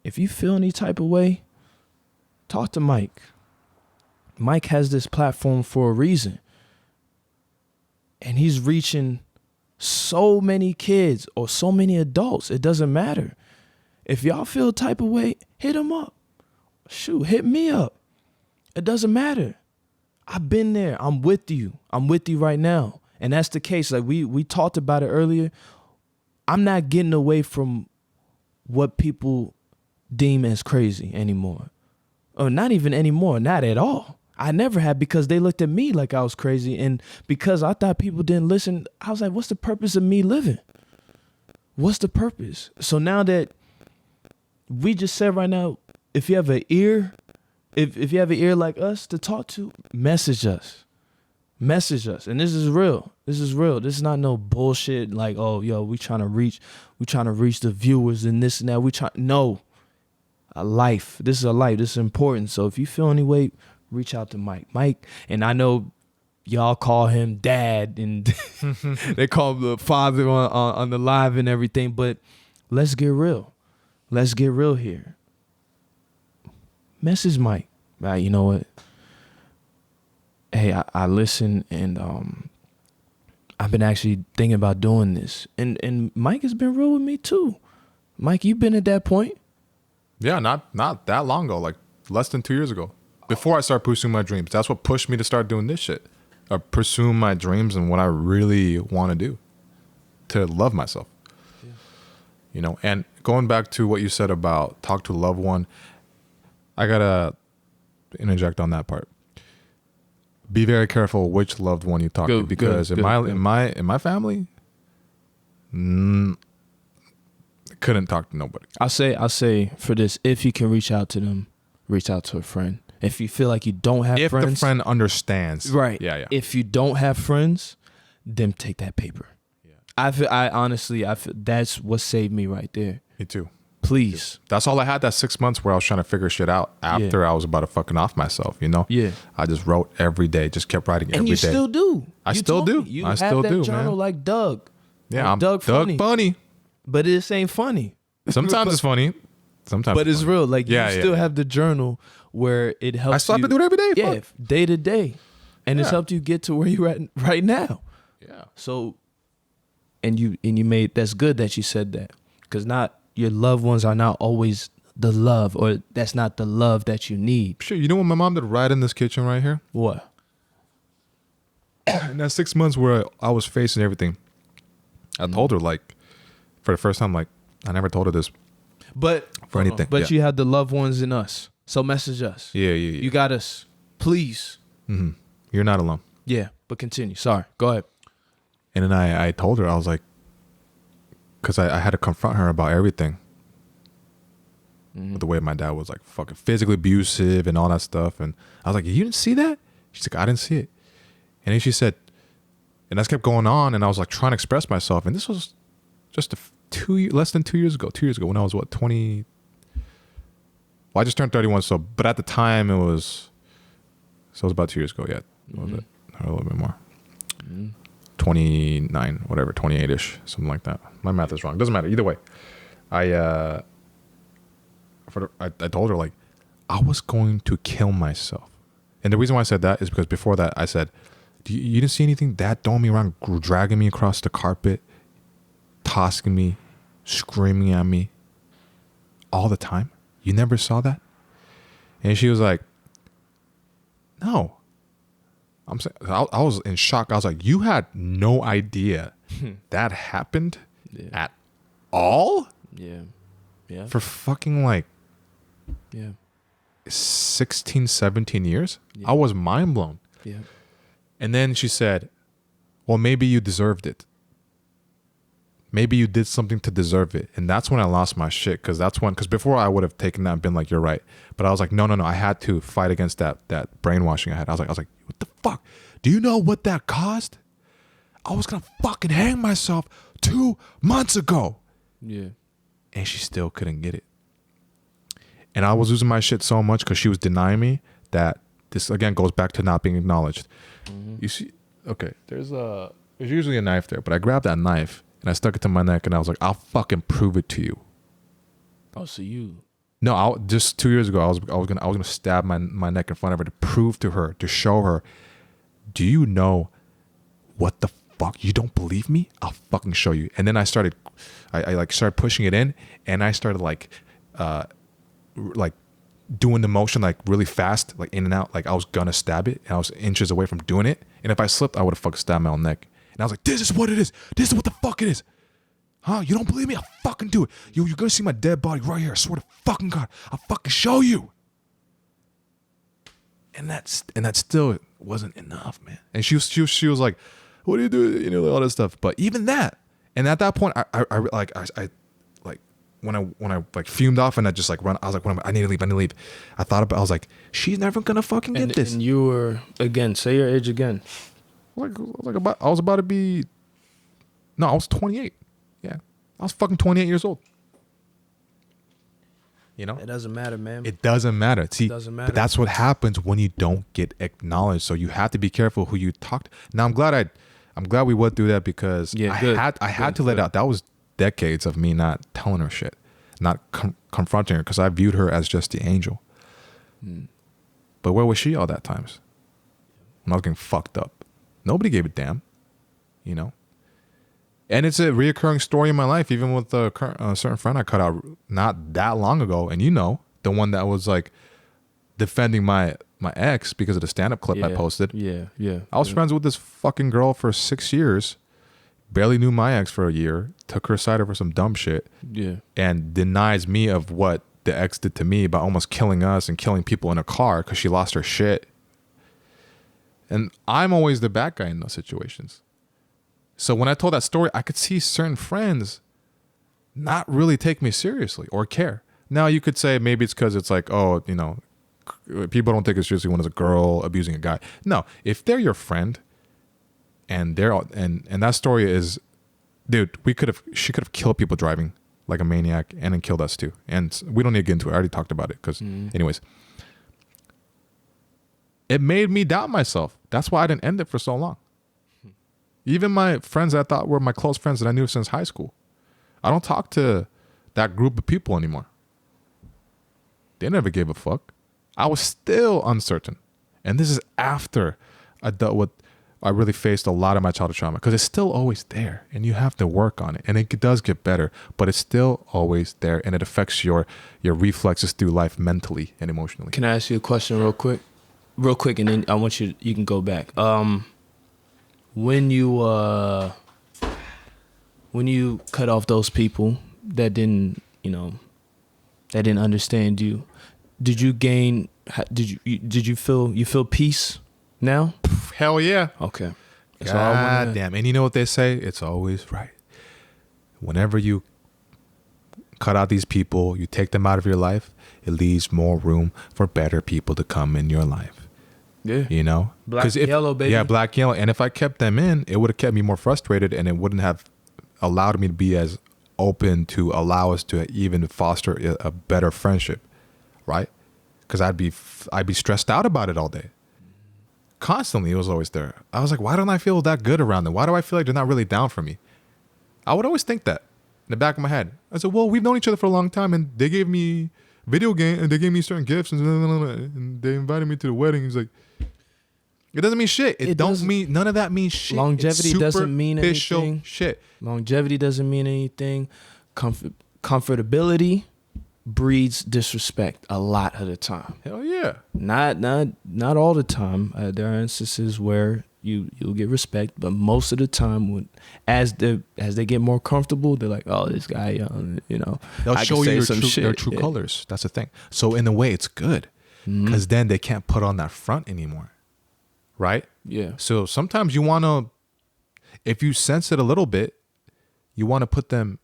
if you feel any type of way, talk to Mike. Mike has this platform for a reason. And he's reaching so many kids or so many adults. It doesn't matter. If y'all feel a type of way, hit him up. Shoot, hit me up. It doesn't matter. I've been there. I'm with you. I'm with you right now. And that's the case. Like we talked about it earlier. I'm not getting away from what people deem as crazy anymore. Or not even anymore. Not at all. I never had, because they looked at me like I was crazy. And because I thought people didn't listen, I was like, what's the purpose of me living? What's the purpose? So now that we just said right now, if you have an ear, if you have an ear like us to talk to, message us. Message us. And this is real. This is not no bullshit like, oh, yo, we trying to reach the viewers and this and that. No. A life. This is a life. This is important. So if you feel any way, reach out to Mike. Mike, and I know y'all call him dad and they call him the father on the live and everything, but let's get real. Let's get real here. Message Mike. You know what? Hey, I listen, and I've been actually thinking about doing this. And Mike has been real with me too. Mike, you've been at that point. Yeah, not that long ago, like less than 2 years ago. Before I started pursuing my dreams. That's what pushed me to start doing this shit. Pursuing my dreams and what I really want to do. To love myself. Yeah. You know, and going back to what you said about talk to a loved one, I gotta interject on that part. Be very careful which loved one you talk to, because in my family, couldn't talk to nobody. I'll say for this, if you can reach out to them, reach out to a friend. If you feel like you don't have friends, if the friend understands, right? Yeah. If you don't have friends, then take that paper. Yeah. I honestly feel that's what saved me right there. Me too. Please. That's all I had that 6 months where I was trying to figure shit out after I was about to fucking off myself, you know? Yeah. I just wrote every day, just kept writing every day. And you still do. I still do. You I have still that do, journal man. like Doug. Yeah, like I'm Doug funny. But this ain't funny. Sometimes it's funny. Sometimes but it's funny. real. Like you still have the journal where it helps I still have to do it every day. Yeah, day to day. And it's helped you get to where you're at right now. Yeah. So and you made, that's good that you said that. Because not your loved ones are not always the love, or that's not the love that you need. Sure, you know what my mom did right in this kitchen right here? What? In that 6 months where I was facing everything, I told her, like, for the first time, like, I never told her this. But for anything. But you have the loved ones in us. So message us. Yeah. You got us. Please. Mm-hmm. You're not alone. Yeah, but continue. Sorry. Go ahead. And then I told her, I was like, because I had to confront her about everything. Mm-hmm. The way my dad was like fucking physically abusive and all that stuff. And I was like, you didn't see that? She's like, I didn't see it. And then she said, and that kept going on. And I was like trying to express myself. And this was just less than 2 years ago. 2 years ago when I was 20. Well, I just turned 31. So, but at the time it was about 2 years ago. Yeah. What was it? Or a little bit more. 29, whatever, 28-ish, something like that. My math is wrong. Doesn't matter. Either way, I told her, like, I was going to kill myself. And the reason why I said that is because before that, I said, you didn't see anything? Dad throwing me around, dragging me across the carpet, tossing me, screaming at me all the time? You never saw that? And she was like, no. I'm saying, I was in shock. I was like, you had no idea that happened at all? Yeah. For fucking like 16, 17 years? Yeah. I was mind blown. Yeah. And then she said, well, maybe you deserved it. Maybe you did something to deserve it. And that's when I lost my shit. Because before I would have taken that and been like, you're right. But I was like, no. I had to fight against that brainwashing I had. I was like, what the fuck? Do you know what that caused? I was going to fucking hang myself 2 months ago. Yeah. And she still couldn't get it. And I was losing my shit so much because she was denying me that this, again, goes back to not being acknowledged. Mm-hmm. You see, okay, there's usually a knife there. But I grabbed that knife. And I stuck it to my neck, and I was like, I'll fucking prove it to you. Oh, so you... No, just 2 years ago, I was gonna stab my neck in front of her to prove to her, to show her, do you know what the fuck? You don't believe me? I'll fucking show you. And then I started pushing it in, and I started like doing the motion like really fast, like in and out, like I was gonna stab it, and I was inches away from doing it. And if I slipped, I would have fucking stabbed my own neck. And I was like, this is what it is. This is what the fuck it is. Huh? You don't believe me? I'll fucking do it. You're going to see my dead body right here. I swear to fucking God. I'll fucking show you. And that still wasn't enough, man. And she was like, what do you do? You know, all this stuff. But even that, and at that point, I when I fumed off and I just like run, I was like, I need to leave. I was like, she's never going to fucking get this. And you were, again, say your age again. I was about to be, no, I was 28. Yeah. I was fucking 28 years old. You know? It doesn't matter, man. It doesn't matter. See, it doesn't matter. But that's what happens when you don't get acknowledged. So you have to be careful who you talk to. Now I'm glad we went through that because I had to let out. That was decades of me not telling her shit, not confronting her because I viewed her as just the angel. But where was she all that times? When I was getting fucked up. Nobody gave a damn, you know? And it's a reoccurring story in my life, even with a certain friend I cut out not that long ago. And you know, the one that was like defending my ex because of the stand-up clip I posted. Yeah. I was friends with this fucking girl for 6 years, barely knew my ex for a year, took her aside over some dumb shit, and denies me of what the ex did to me by almost killing us and killing people in a car because she lost her shit. And I'm always the bad guy in those situations. So when I told that story, I could see certain friends not really take me seriously or care. Now you could say maybe it's because it's like, oh, you know, people don't take it seriously when it's a girl abusing a guy. No, if they're your friend and they're and that story is, dude, she could have killed people driving like a maniac and then killed us too. And we don't need to get into it. I already talked about it because anyways, it made me doubt myself. That's why I didn't end it for so long. Even my friends that I thought were my close friends that I knew since high school, I don't talk to that group of people anymore. They never gave a fuck. I was still uncertain. And this is after I dealt with, I really faced a lot of my childhood trauma because it's still always there and you have to work on it. And it does get better, but it's still always there and it affects your reflexes through life mentally and emotionally. Can I ask you a question real quick? Real quick, and then I want you can go back. When you cut off those people that didn't understand you, did you feel peace now? Hell yeah. Okay. God damn. And you know what they say? It's always right. Whenever you cut out these people, you take them out of your life, it leaves more room for better people to come in your life. Yeah. You know? Black, yellow, baby. Yeah, black, yellow. And if I kept them in, it would have kept me more frustrated and it wouldn't have allowed me to be as open to allow us to even foster a better friendship. Right? Because I'd be stressed out about it all day. Constantly, it was always there. I was like, why don't I feel that good around them? Why do I feel like they're not really down for me? I would always think that in the back of my head. I said, well, we've known each other for a long time and they gave me video game and they gave me certain gifts and they invited me to the wedding. He's like, it doesn't mean shit. None of that means shit. Longevity doesn't mean anything. Shit. Longevity doesn't mean anything. Comfortability breeds disrespect a lot of the time. Hell yeah. Not all the time. There are instances where you'll get respect, but most of the time, as they get more comfortable, they're like, oh, this guy, you know, they'll show you their true yeah. colors. That's the thing. So in a way, it's good because then they can't put on that front anymore. Right? Yeah. So sometimes you want to, if you sense it a little bit, you want to put them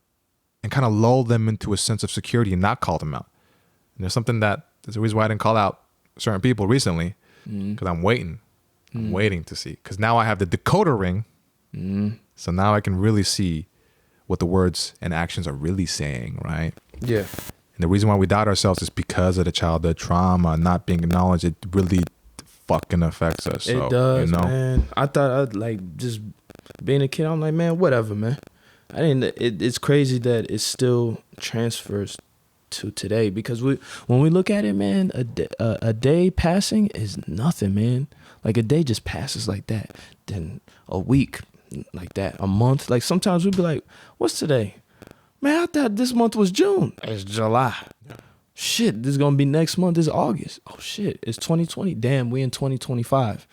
and kind of lull them into a sense of security and not call them out. And there's a reason why I didn't call out certain people recently because I'm waiting. I'm waiting to see. Because now I have the decoder ring. So now I can really see what the words and actions are really saying, right? Yeah. And the reason why we doubt ourselves is because of the childhood trauma, not being acknowledged. It really fucking affects us. So, it does, you know? Man. I thought I'd like just being a kid. I'm like, man, whatever, man. It's crazy that it still transfers to today because when we look at it, man, a day passing is nothing, man. Like a day just passes like that. Then a week like that, a month. Like sometimes we'd be like, what's today? Man, I thought this month was June. It's July. Yeah. Shit, this is going to be next month. It's August. Oh, shit, it's 2020. Damn, we in 2025.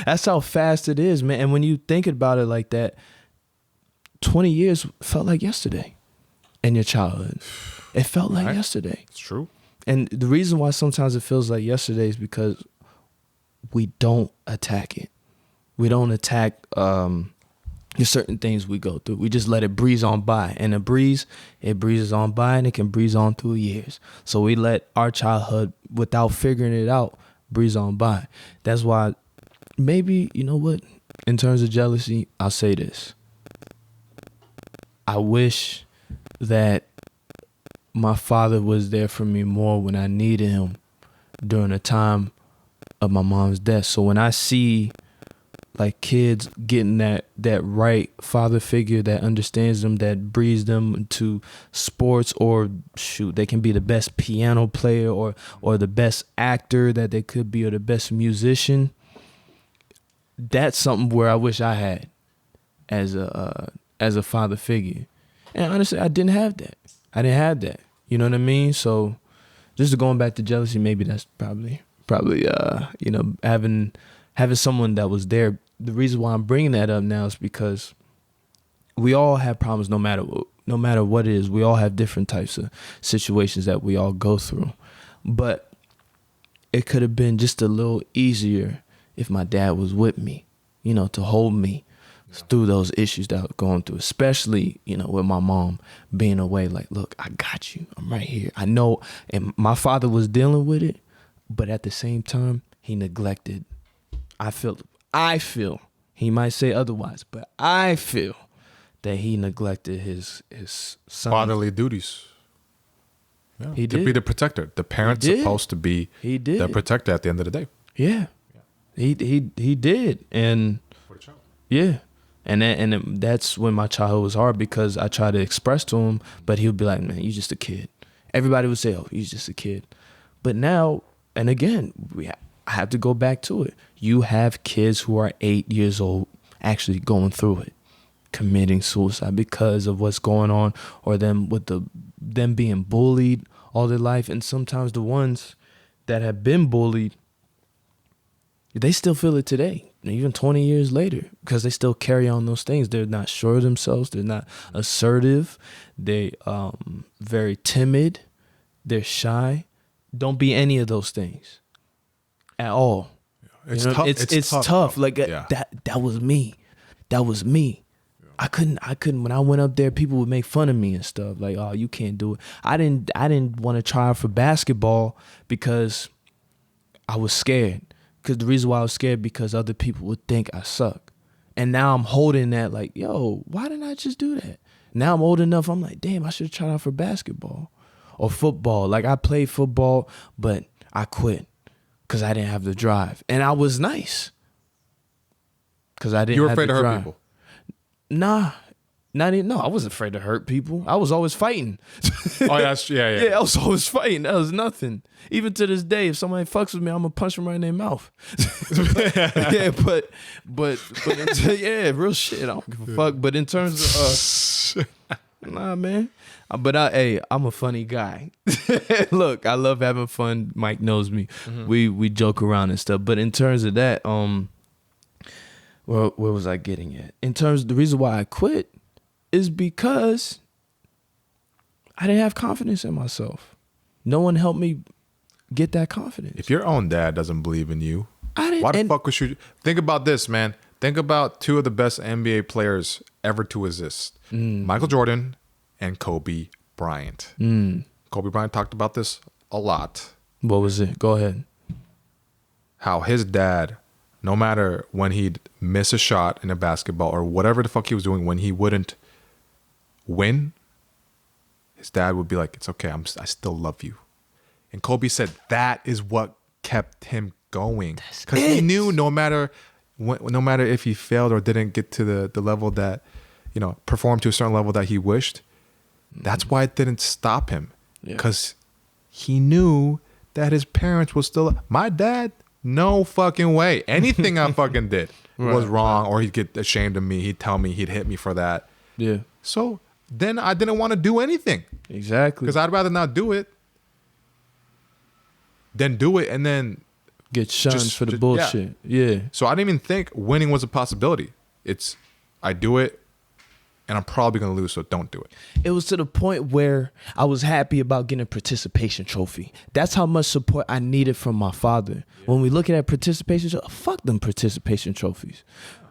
That's how fast it is, man. And when you think about it like that, 20 years felt like yesterday in your childhood. It felt like yesterday. It's true. And the reason why sometimes it feels like yesterday is because we don't attack it. We don't attack there's certain things we go through. We just let it breeze on by. And it breezes on by and it can breeze on through years. So we let our childhood, without figuring it out, breeze on by. That's why maybe, you know what, in terms of jealousy, I'll say this. I wish that my father was there for me more when I needed him during the time of my mom's death. So when I see like kids getting that right father figure that understands them, that breeds them into sports, or shoot, they can be the best piano player or the best actor that they could be, or the best musician. That's something where I wish I had as a father figure. And honestly, I didn't have that. You know what I mean? So just going back to jealousy, maybe that's probably having someone that was there. The reason why I'm bringing that up now is because we all have problems, no matter what it is. We all have different types of situations that we all go through. But it could have been just a little easier if my dad was with me, to hold me through those issues that I was going through, especially, with my mom being away. Like, look, I got you. I'm right here. I know. And my father was dealing with it, but at the same time, he neglected. I feel, he might say otherwise, but I feel that he neglected his son. Fatherly duties. Yeah. He to did. be the protector. The parent's supposed to be the protector at the end of the day. Yeah. He did. And For the child. yeah. And that's when my childhood was hard, because I tried to express to him, but he would be like, man, you're just a kid. Everybody would say, oh, he's just a kid. But now, and again, I have to go back to it. You have kids who are 8 years old actually going through it, committing suicide because of what's going on, or them being bullied all their life. And sometimes the ones that have been bullied, they still feel it today, even 20 years later, because they still carry on those things. They're not sure of themselves. They're not assertive. They very timid. They're shy. Don't be any of those things at all. It's tough. It's tough. Like that was me. That was me. Yeah. I couldn't. When I went up there, people would make fun of me and stuff. Like, oh, you can't do it. I didn't want to try out for basketball because I was scared. Because the reason why I was scared, because other people would think I suck. And now I'm holding that like, yo, why didn't I just do that? Now I'm old enough. I'm like, damn, I should have tried out for basketball or football. Like, I played football, but I quit because I didn't have the drive. And I was nice because I didn't have the drive. You were afraid to hurt people? Nah. No, I wasn't afraid to hurt people. I was always fighting. Oh, yeah. Yeah, I was always fighting. That was nothing. Even to this day, if somebody fucks with me, I'm gonna punch them right in their mouth. Yeah, but yeah, real shit. I don't give a fuck. But in terms of nah, man. But I'm a funny guy. Look, I love having fun. Mike knows me. Mm-hmm. We joke around and stuff. But in terms of that, where was I getting at? In terms of the reason why I quit is because I didn't have confidence in myself. No one helped me get that confidence. If your own dad doesn't believe in you, why the fuck would you? Think about this, man. Think about two of the best NBA players ever to exist. Michael Jordan and Kobe Bryant. Kobe Bryant talked about this a lot. What was it? Go ahead. How his dad, no matter when he'd miss a shot in a basketball or whatever the fuck he was doing, when he wouldn't win, his dad would be like, it's okay, I still love you. And Kobe said that is what kept him going, because he knew no matter if he failed or didn't get to the level that, perform to a certain level that he wished, that's why it didn't stop him, because he knew that his parents was still. My dad, no fucking way, anything I fucking did was wrong, or he'd get ashamed of me, he'd tell me, he'd hit me for that. So then I didn't want to do anything. Exactly. Because I'd rather not do it than do it and then get shunned for the bullshit. Yeah. So I didn't even think winning was a possibility. It's, I do it and I'm probably going to lose, so don't do it. It was to the point where I was happy about getting a participation trophy. That's how much support I needed from my father. Yeah. When we look at participation, fuck them participation trophies.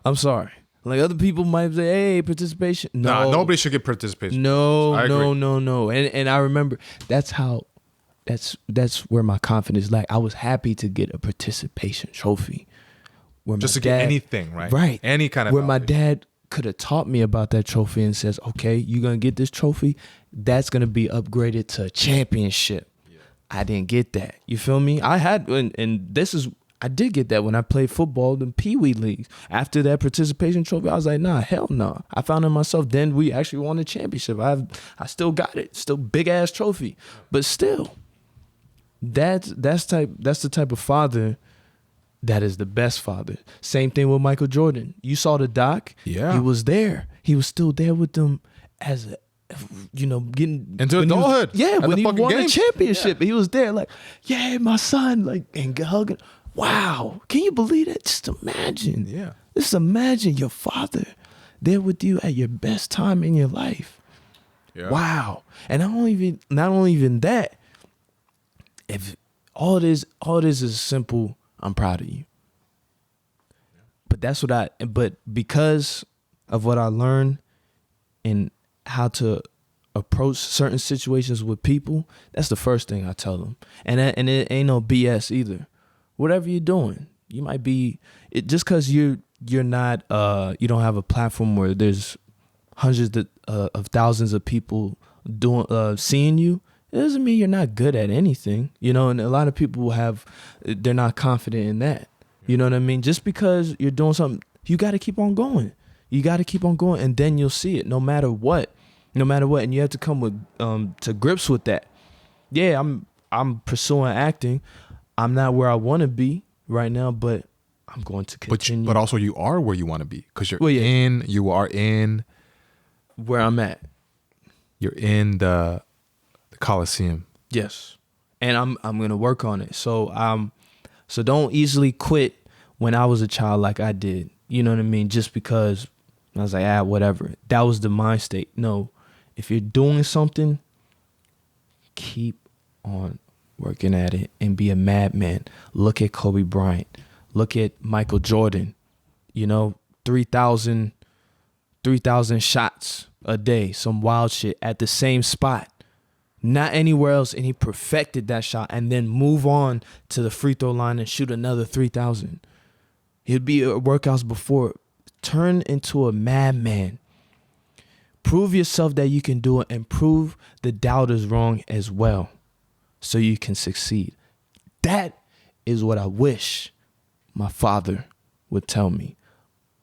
I'm sorry. Like, other people might say, hey, participation. No. Nah, nobody should get participation. No. And I remember that's where my confidence lacked. I was happy to get a participation trophy. Just to get anything, right? Right. Any kind of where my dad could have taught me about that trophy and says, okay, you're going to get this trophy. That's going to be upgraded to a championship. Yeah. I didn't get that. You feel me? I had, and this is, I did get that when I played football in Pee Wee leagues. After that participation trophy, I was like, nah, hell no. I found it myself. Then we actually won the championship. I still got it. Still big ass trophy. But still, that's the type of father that is the best father. Same thing with Michael Jordan. You saw the doc. Yeah. He was there. He was still there with them as a, getting into adulthood. When he won game. the championship, he was there like, yeah, my son, like, and hugging. Wow, can you believe that? Just imagine. Yeah. Just imagine your father there with you at your best time in your life. Yeah. Wow. And not only even that, if all this is simple, I'm proud of you. But but because of what I learned and how to approach certain situations with people, that's the first thing I tell them. And it ain't no BS either. Whatever you're doing, you might be just because you're not you don't have a platform where there's hundreds of thousands of people seeing you. It doesn't mean you're not good at anything, And a lot of people they're not confident in that. You know what I mean? Just because you're doing something, you got to keep on going. You got to keep on going, and then you'll see it, no matter what. And you have to come with to grips with that. Yeah, I'm pursuing acting. I'm not where I want to be right now, but I'm going to continue. But also you are where you want to be because you are in where I'm at. You're in the Coliseum. Yes. And I'm going to work on it. So don't easily quit when I was a child like I did. You know what I mean? Just because I was like, whatever. That was the mind state. No. If you're doing something, keep on working at it and be a madman. Look at Kobe Bryant. Look at Michael Jordan. 3,000 shots a day, some wild shit at the same spot. Not anywhere else, and he perfected that shot and then move on to the free throw line and shoot another 3,000. He'd be at workouts before. Turn into a madman. Prove yourself that you can do it and prove the doubters wrong as well so you can succeed. That is what I wish my father would tell me,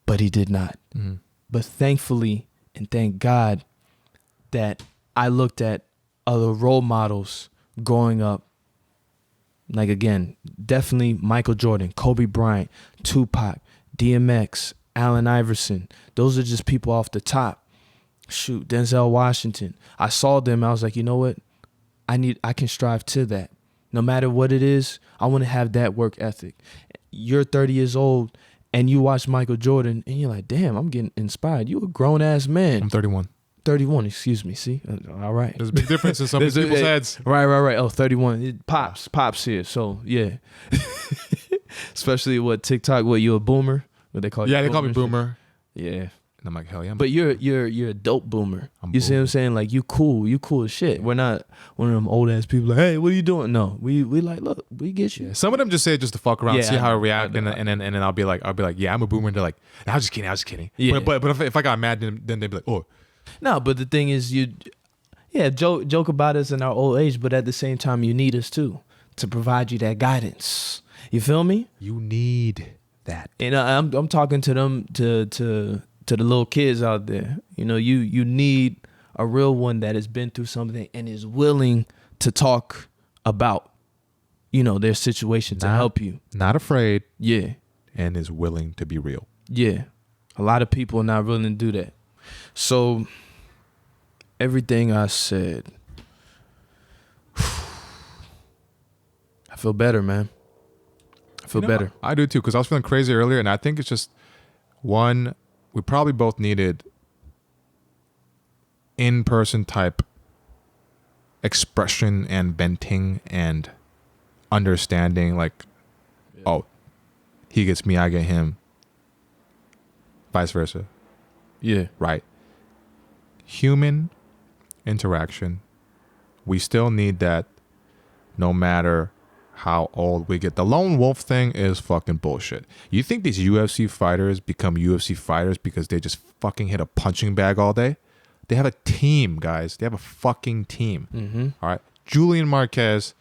but he did not. Mm-hmm. But thankfully, and thank God that I looked at other role models growing up. Like, again, definitely Michael Jordan, Kobe Bryant, Tupac, DMX, Allen Iverson. Those are just people off the top. Shoot, Denzel Washington. I saw them. I was like, you know what? I can strive to that. No matter what it is, I want to have that work ethic. You're 30 years old and you watch Michael Jordan and you're like, damn, I'm getting inspired. You a grown ass man. I'm 31. 31, excuse me. See? All right. There's a big difference in some people's heads. Right. Oh, 31. It pops here. So, yeah. Especially TikTok, you a boomer? What they call you? Yeah, they call me boomer. Yeah. And I'm like, hell yeah. But you're a dope boomer. You see what I'm saying? Like, you cool as shit. We're not one of them old ass people like, hey, what are you doing? No, we like, look, we get you. Yeah. Some of them just say it just to fuck around, see how I react, and then I'll be like, yeah, I'm a boomer, and they're like, nah, I was just kidding. Yeah. But if I got mad, then they'd be like, oh. No, but the thing is, joke about us in our old age, but at the same time, you need us too to provide you that guidance. You feel me? You need that. And I'm talking to them to the little kids out there. You need a real one that has been through something and is willing to talk about, their situation to help you. Not afraid. Yeah. And is willing to be real. Yeah. A lot of people are not willing to do that. So everything I said, I feel better, man. I feel better. I do too, because I was feeling crazy earlier, and I think it's just one, we probably both needed in-person type expression and venting and understanding, like, oh, he gets me, I get him, vice versa. Yeah. Right. Human interaction, we still need that no matter how old we get. The lone wolf thing is fucking bullshit. You think these UFC fighters become UFC fighters because they just fucking hit a punching bag all day? They have a team, guys. They have a fucking team. Mm-hmm. All right. Julian Marquez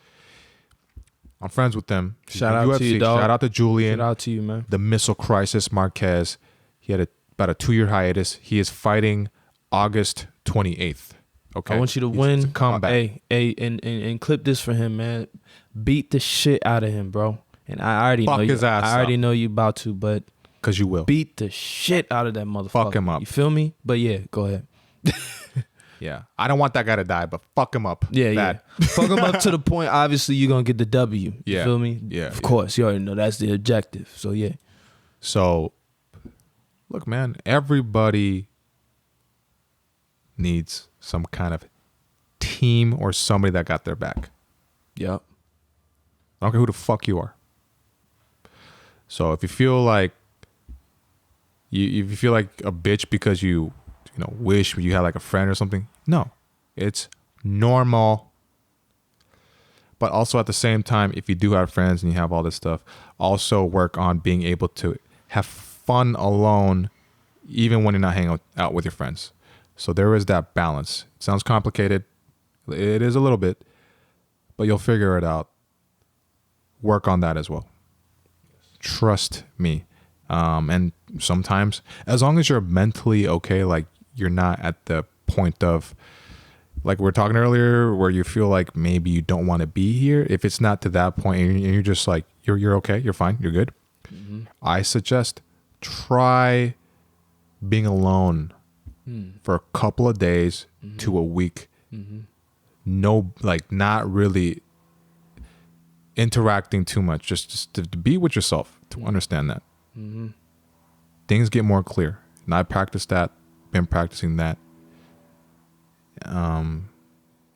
I'm friends with them. Shout out to you, dog. Shout out to Julian. Shout out to you, man. The Missile Crisis Marquez. He had about a 2-year hiatus. He is fighting August 28th. Okay. I want you to win. Come back. Hey, and clip this for him, man. Beat the shit out of him, bro. And I already Fuck know his you. ass I already up. know you about to, but Because you will. beat the shit out of that motherfucker. Fuck him up. You feel me? But yeah, go ahead. Yeah. I don't want that guy to die, but fuck him up. Yeah, Bad. yeah. Fuck him up to the point. Obviously, you're gonna get the W. You Yeah. feel me? Yeah, Of yeah. course, you already know that's the objective. So yeah. So, look, man, everybody needs some kind of team or somebody that got their back. Yep. I don't care who the fuck you are. So if you feel like if you feel like a bitch because you wish you had like a friend or something, no, it's normal. But also at the same time, if you do have friends and you have all this stuff, also work on being able to have fun alone, even when you're not hanging out with your friends. So there is that balance. It sounds complicated. It is a little bit, but you'll figure it out. Work on that as well. Trust me. And sometimes, as long as you're mentally okay, like you're not at the point of, like we were talking earlier, where you feel like maybe you don't want to be here. If it's not to that point and you're just like, you're okay, you're fine, you're good. Mm-hmm. I suggest try being alone for a couple of days to a week. No, like not really interacting too much, just to be with yourself, to understand that things get more clear. And I practiced that, been practicing that.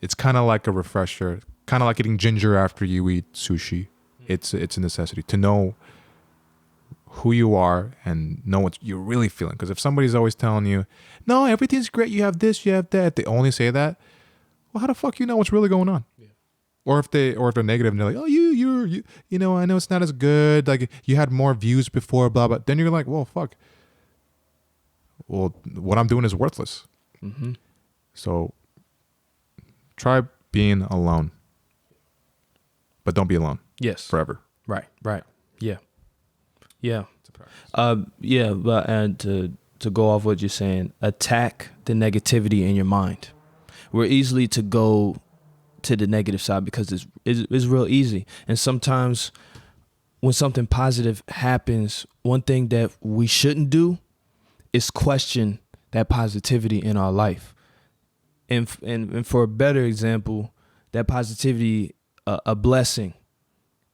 It's kind of like a refresher, kind of like eating ginger after you eat sushi. It's a necessity to know who you are and know what you're really feeling. Because if somebody's always telling you, no, everything's great, you have this, you have that, they only say that, well, how the fuck you know what's really going on? Yeah. Or if they're negative and they're like, oh, you I know it's not as good, like you had more views before, blah blah. Then you're like, well, fuck. Well, what I'm doing is worthless. So try being alone, but don't be alone. Yes. Forever. Right. Yeah. Yeah, but and to go off what you're saying, attack the negativity in your mind. We're easily to go to the negative side because it's real easy. And sometimes when something positive happens, one thing that we shouldn't do is question that positivity in our life. And for a better example, that positivity, a blessing,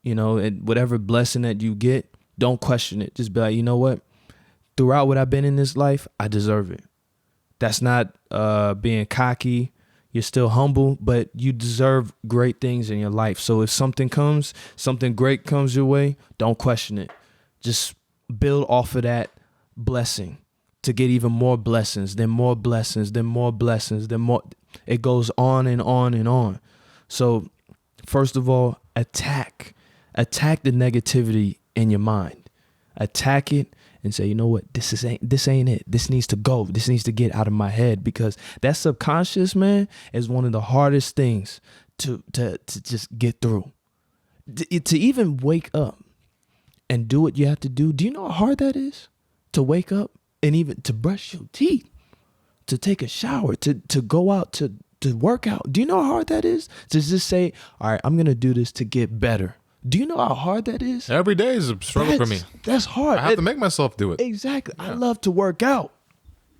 and whatever blessing that you get, don't question it. Just be like, you know what? Throughout what I've been in this life, I deserve it. That's not being cocky. You're still humble, but you deserve great things in your life. So if something great comes your way, don't question it. Just build off of that blessing to get even more blessings, then more blessings, then more blessings, then more. It goes on and on and on. So first of all, attack the negativity in your mind. Attack it and say, you know what, this ain't it. This needs to go. This needs to get out of my head, because that subconscious, man, is one of the hardest things to just get through. To even wake up and do what you have to do. Do you know how hard that is? To wake up and even to brush your teeth, to take a shower, to go out to work out. Do you know how hard that is? To just say, all right, I'm going to do this to get better. Do you know how hard that is? Every day is a struggle for me. That's hard. I have to make myself do it. Exactly. Yeah. I love to work out.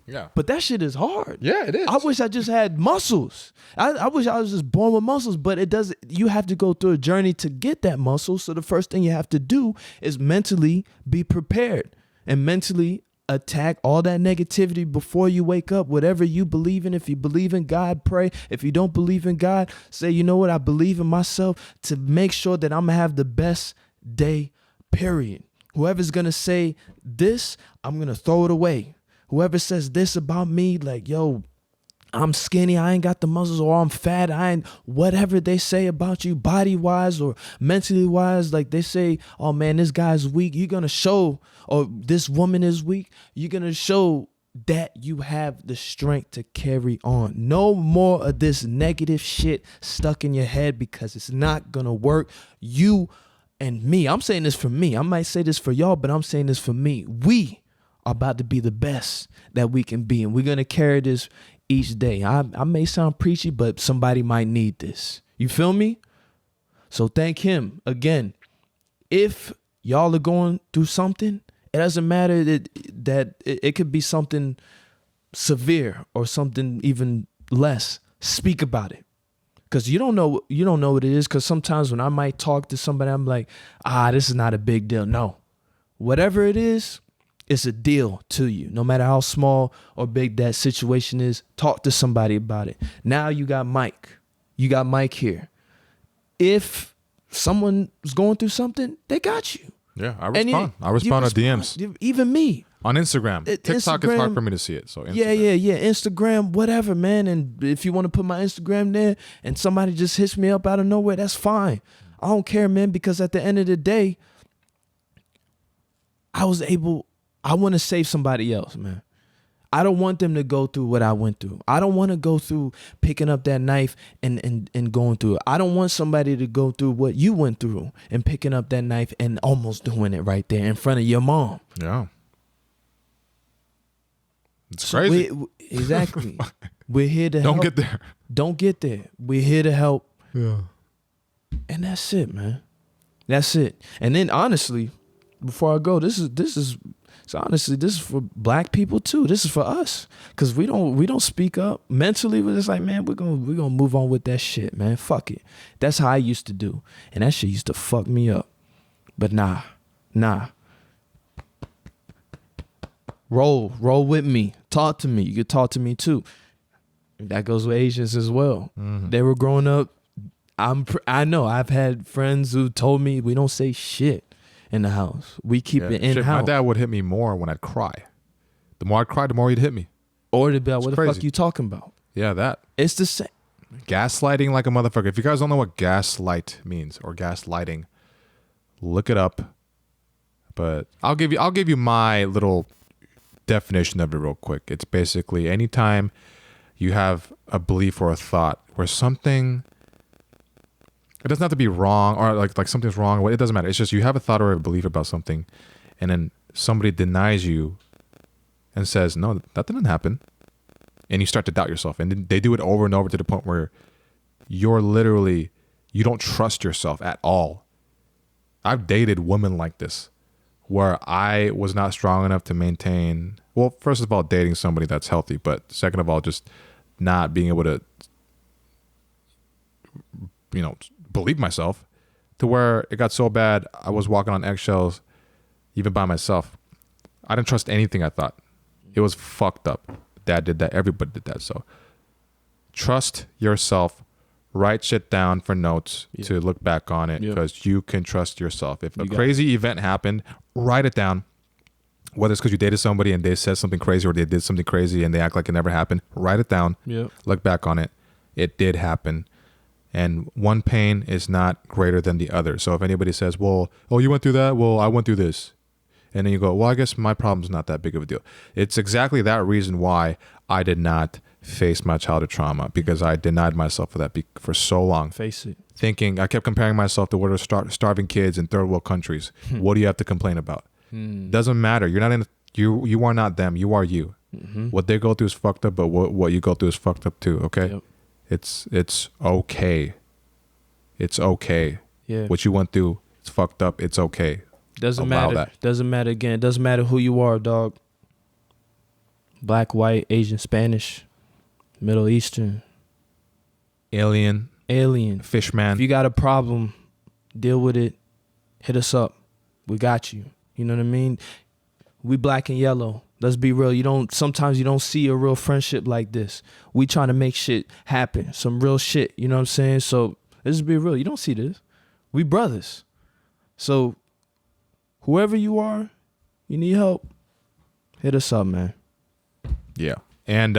Yeah. But that shit is hard. Yeah, it is. I wish I just had muscles. I wish I was just born with muscles, but it doesn't. You have to go through a journey to get that muscle. So the first thing you have to do is mentally be prepared and mentally attack all that negativity before you wake up. Whatever you believe in, if you believe in God, pray. If you don't believe in God, say, you know what? I believe in myself to make sure that I'm going to have the best day, period. Whoever's going to say this, I'm going to throw it away. Whoever says this about me, like, yo, I'm skinny, I ain't got the muscles, or I'm fat, whatever they say about you body-wise or mentally-wise, like they say, oh man, this guy's weak, you're going to show, or this woman is weak, you're going to show that you have the strength to carry on. No more of this negative shit stuck in your head, because it's not gonna work. You and me, I'm saying this for me. I might say this for y'all, but I'm saying this for me. We are about to be the best that we can be, and we're gonna carry this each day. I may sound preachy, but somebody might need this. You feel me? So thank him again. If y'all are going through something, it doesn't matter that it could be something severe or something even less. Speak about it, because you don't know what it is. Because sometimes when I might talk to somebody, I'm like, this is not a big deal. No, whatever it is, it's a deal to you. No matter how small or big that situation is, talk to somebody about it. Now you got Mike. You got Mike here. If someone is going through something, they got you. Yeah, I respond. I respond to DMs. Even me. On Instagram. TikTok is hard for me to see it. So Instagram. Yeah. Instagram, whatever, man. And if you want to put my Instagram there and somebody just hits me up out of nowhere, that's fine. I don't care, man, because at the end of the day, I want to save somebody else, man. I don't want them to go through what I went through. I don't want to go through picking up that knife and going through it. I don't want somebody to go through what you went through and picking up that knife and almost doing it right there in front of your mom. Yeah. It's crazy. Exactly. We're here to help. Don't get there. Don't get there. We're here to help. Yeah. And that's it, man. That's it. And then honestly, before I go, this is for black people too. This is for us, because we don't speak up mentally. We're just like, man, we're gonna move on with that shit, man. Fuck it. That's how I used to do, and that shit used to fuck me up. But nah. Roll with me. Talk to me. You could talk to me too. That goes with Asians as well. Mm-hmm. They were growing up. I know. I've had friends who told me we don't say shit in the house. We keep it in house. My dad would hit me more when I'd cry. The more I'd cry, the more he'd hit me. Or they'd be like, what the fuck you talking about? Yeah, that. It's the same. Gaslighting like a motherfucker. If you guys don't know what gaslight means or gaslighting, look it up. But I'll give you my little definition of it real quick. It's basically anytime you have a belief or a thought where something, it doesn't have to be wrong or like something's wrong. It doesn't matter. It's just you have a thought or a belief about something, and then somebody denies you and says, no, that didn't happen. And you start to doubt yourself. And then they do it over and over to the point where you don't trust yourself at all. I've dated women like this, where I was not strong enough to maintain, well, first of all, dating somebody that's healthy, but second of all, just not being able to, believe myself, to where it got so bad I was walking on eggshells even by myself. I didn't trust anything I thought. It was fucked up. Dad did that. Everybody did that. So trust yourself. Write shit down for notes to look back on it, because you can trust yourself. If a crazy event happened, write it down. Whether it's because you dated somebody and they said something crazy or they did something crazy and they act like it never happened, write it down. Look back on it. It did happen. And one pain is not greater than the other. So if anybody says, well, oh, you went through that? Well, I went through this. And then you go, well, I guess my problem's not that big of a deal. It's exactly that reason why I did not face my childhood trauma, because I denied myself for that for so long. Face it. Thinking, I kept comparing myself to what are starving kids in third world countries. What do you have to complain about? Doesn't matter. You're not you are not them. You are you. Mm-hmm. What they go through is fucked up, but what you go through is fucked up too. Okay. Yep. It's okay. It's okay. Yeah. What you went through, it's fucked up. It's okay. Doesn't matter. That. Doesn't matter again. It doesn't matter who you are, dog. Black, white, Asian, Spanish, Middle Eastern, alien, fishman. If you got a problem, deal with it. Hit us up. We got you. You know what I mean? We black and yellow. Let's be real. Sometimes you don't see a real friendship like this. We trying to make shit happen. Some real shit. You know what I'm saying? So let's be real. You don't see this. We brothers. So whoever you are, you need help, hit us up, man. Yeah. And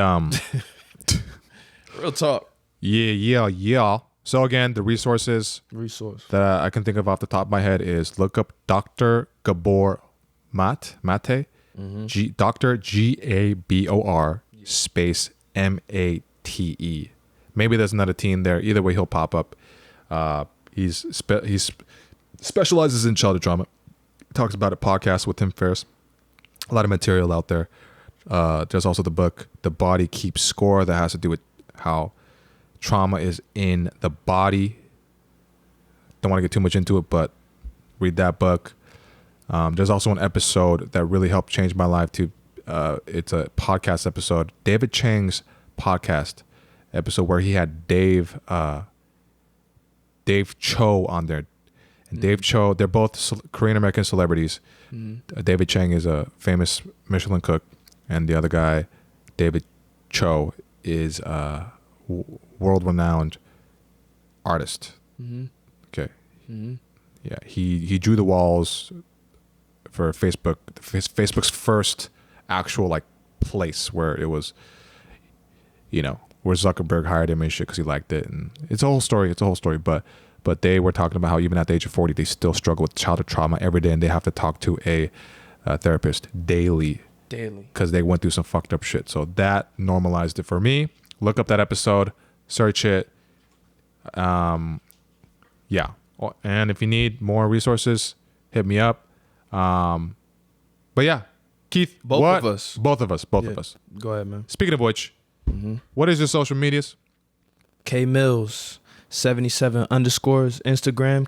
real talk. Yeah. So again, the resources that I can think of off the top of my head is look up Dr. Gabor Mate. Dr. Gabor space Mate. Maybe there's another T in there. Either way, he'll pop up. He's specializes in childhood trauma. Talks about a podcast with Tim Ferriss. A lot of material out there. There's also the book, The Body Keeps Score, that has to do with how trauma is in the body. Don't want to get too much into it, but read that book. There's also an episode that really helped change my life too. It's a podcast episode, David Chang's podcast episode, where he had Dave Cho on there. And Dave Cho, they're both Korean American celebrities. David Chang is a famous Michelin cook, and the other guy, David Cho, is a world-renowned artist. Okay. Yeah, he drew the walls for Facebook. Facebook's first actual like place where it was, where Zuckerberg hired him and shit because he liked it, and it's a whole story. But they were talking about how even at the age of 40, they still struggle with childhood trauma every day, and they have to talk to a therapist daily because they went through some fucked up shit. So that normalized it for me. Look up that episode, search it. Yeah. And if you need more resources, hit me up. But yeah, Keith, Both of us. Both of us. Go ahead, man. Speaking of which, what is your social medias? K Mills 77 underscores Instagram,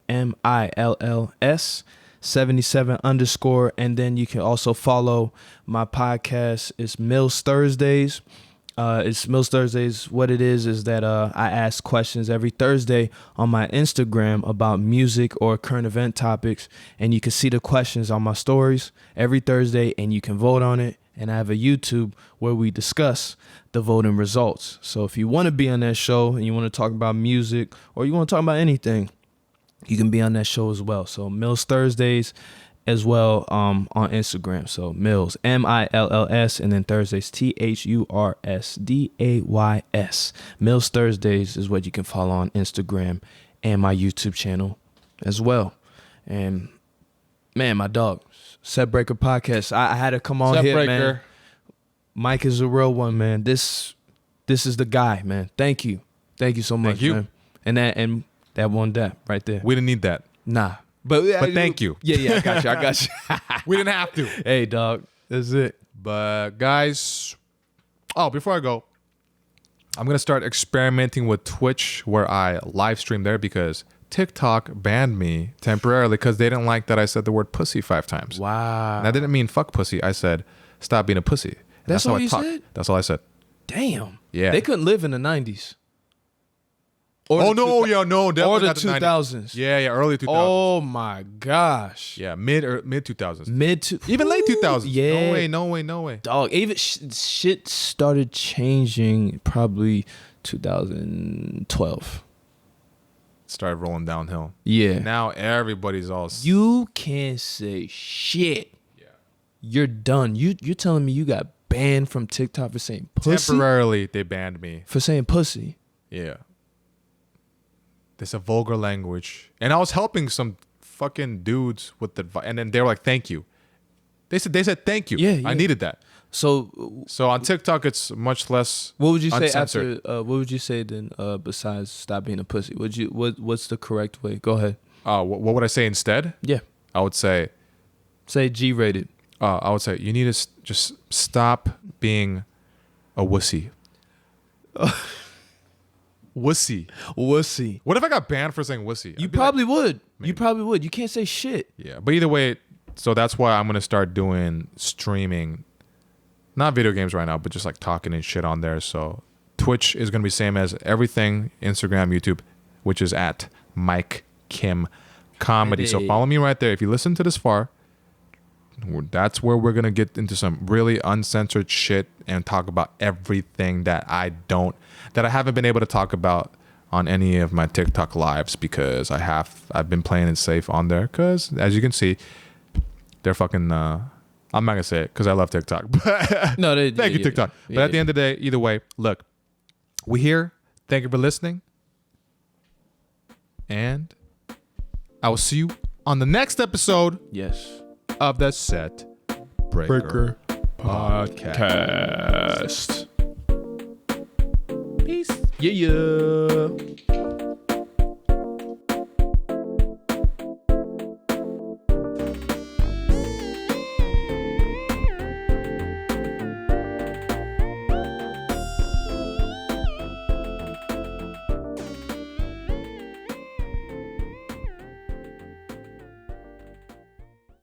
KMILLS 77 underscore, and then you can also follow my podcast. It's Mills Thursdays. It's Mills Thursdays. What it is that I ask questions every Thursday on my Instagram about music or current event topics, and you can see the questions on my stories every Thursday, and you can vote on it. And I have a YouTube where we discuss the voting results. So if you want to be on that show and you want to talk about music or you want to talk about anything, you can be on that show as well. So Mills Thursdays as well on Instagram. So Mills, MILLS, and then Thursdays, THURSDAYS. Mills Thursdays is what you can follow on Instagram and my YouTube channel as well. And man, my dog, Setbreaker podcast. I had to come on here, man. Mike is a real one, man. This is the guy, man. Thank you so much, man. And that one that right there. We didn't need that. Nah. But thank you. Yeah, I got you. We didn't have to. Hey, dog. That's it. But guys, before I go, I'm going to start experimenting with Twitch where I live stream there because TikTok banned me temporarily because they didn't like that I said the word pussy 5 times. Wow. And I didn't mean fuck pussy. I said stop being a pussy. That's all you said? That's all I said. Damn. Yeah. They couldn't live in the 90s. Or the or the 2000s. Yeah, early 2000s. Oh my gosh. Yeah, mid 2000s. Even late 2000s. Yeah. No way. Dog, even shit started changing probably 2012. Started rolling downhill. Yeah. Now everybody's all... You can't say shit. Yeah. You're done. You're telling me you got banned from TikTok for saying pussy? Temporarily, they banned me. For saying pussy? Yeah. It's a vulgar language. And I was helping some fucking dudes with the... And then they were like, thank you. They said thank you. Yeah. I needed that. So on TikTok, it's much less what would you say uncensored. after? What would you say then? Besides stop being a pussy, what's the correct way? Go ahead. What would I say instead? Yeah, I would say G-rated. I would say you need to just stop being a wussy. Wussy. What if I got banned for saying wussy? You probably would. You probably would. You can't say shit. Yeah, but either way, so that's why I'm gonna start doing streaming. Not video games right now, but just like talking and shit on there. So Twitch is going to be same as everything, Instagram, YouTube, which is at Mike Kim Comedy. So follow me right there. If you listen to this far, that's where we're going to get into some really uncensored shit and talk about everything that I haven't been able to talk about on any of my TikTok lives because I've been playing it safe on there because as you can see, they're fucking... I'm not going to say it because I love TikTok. No, thank you, TikTok. But at the end of the day, either way, look, we here. Thank you for listening. And I will see you on the next episode yes. of the Set Breaker Podcast. Peace. Yeah.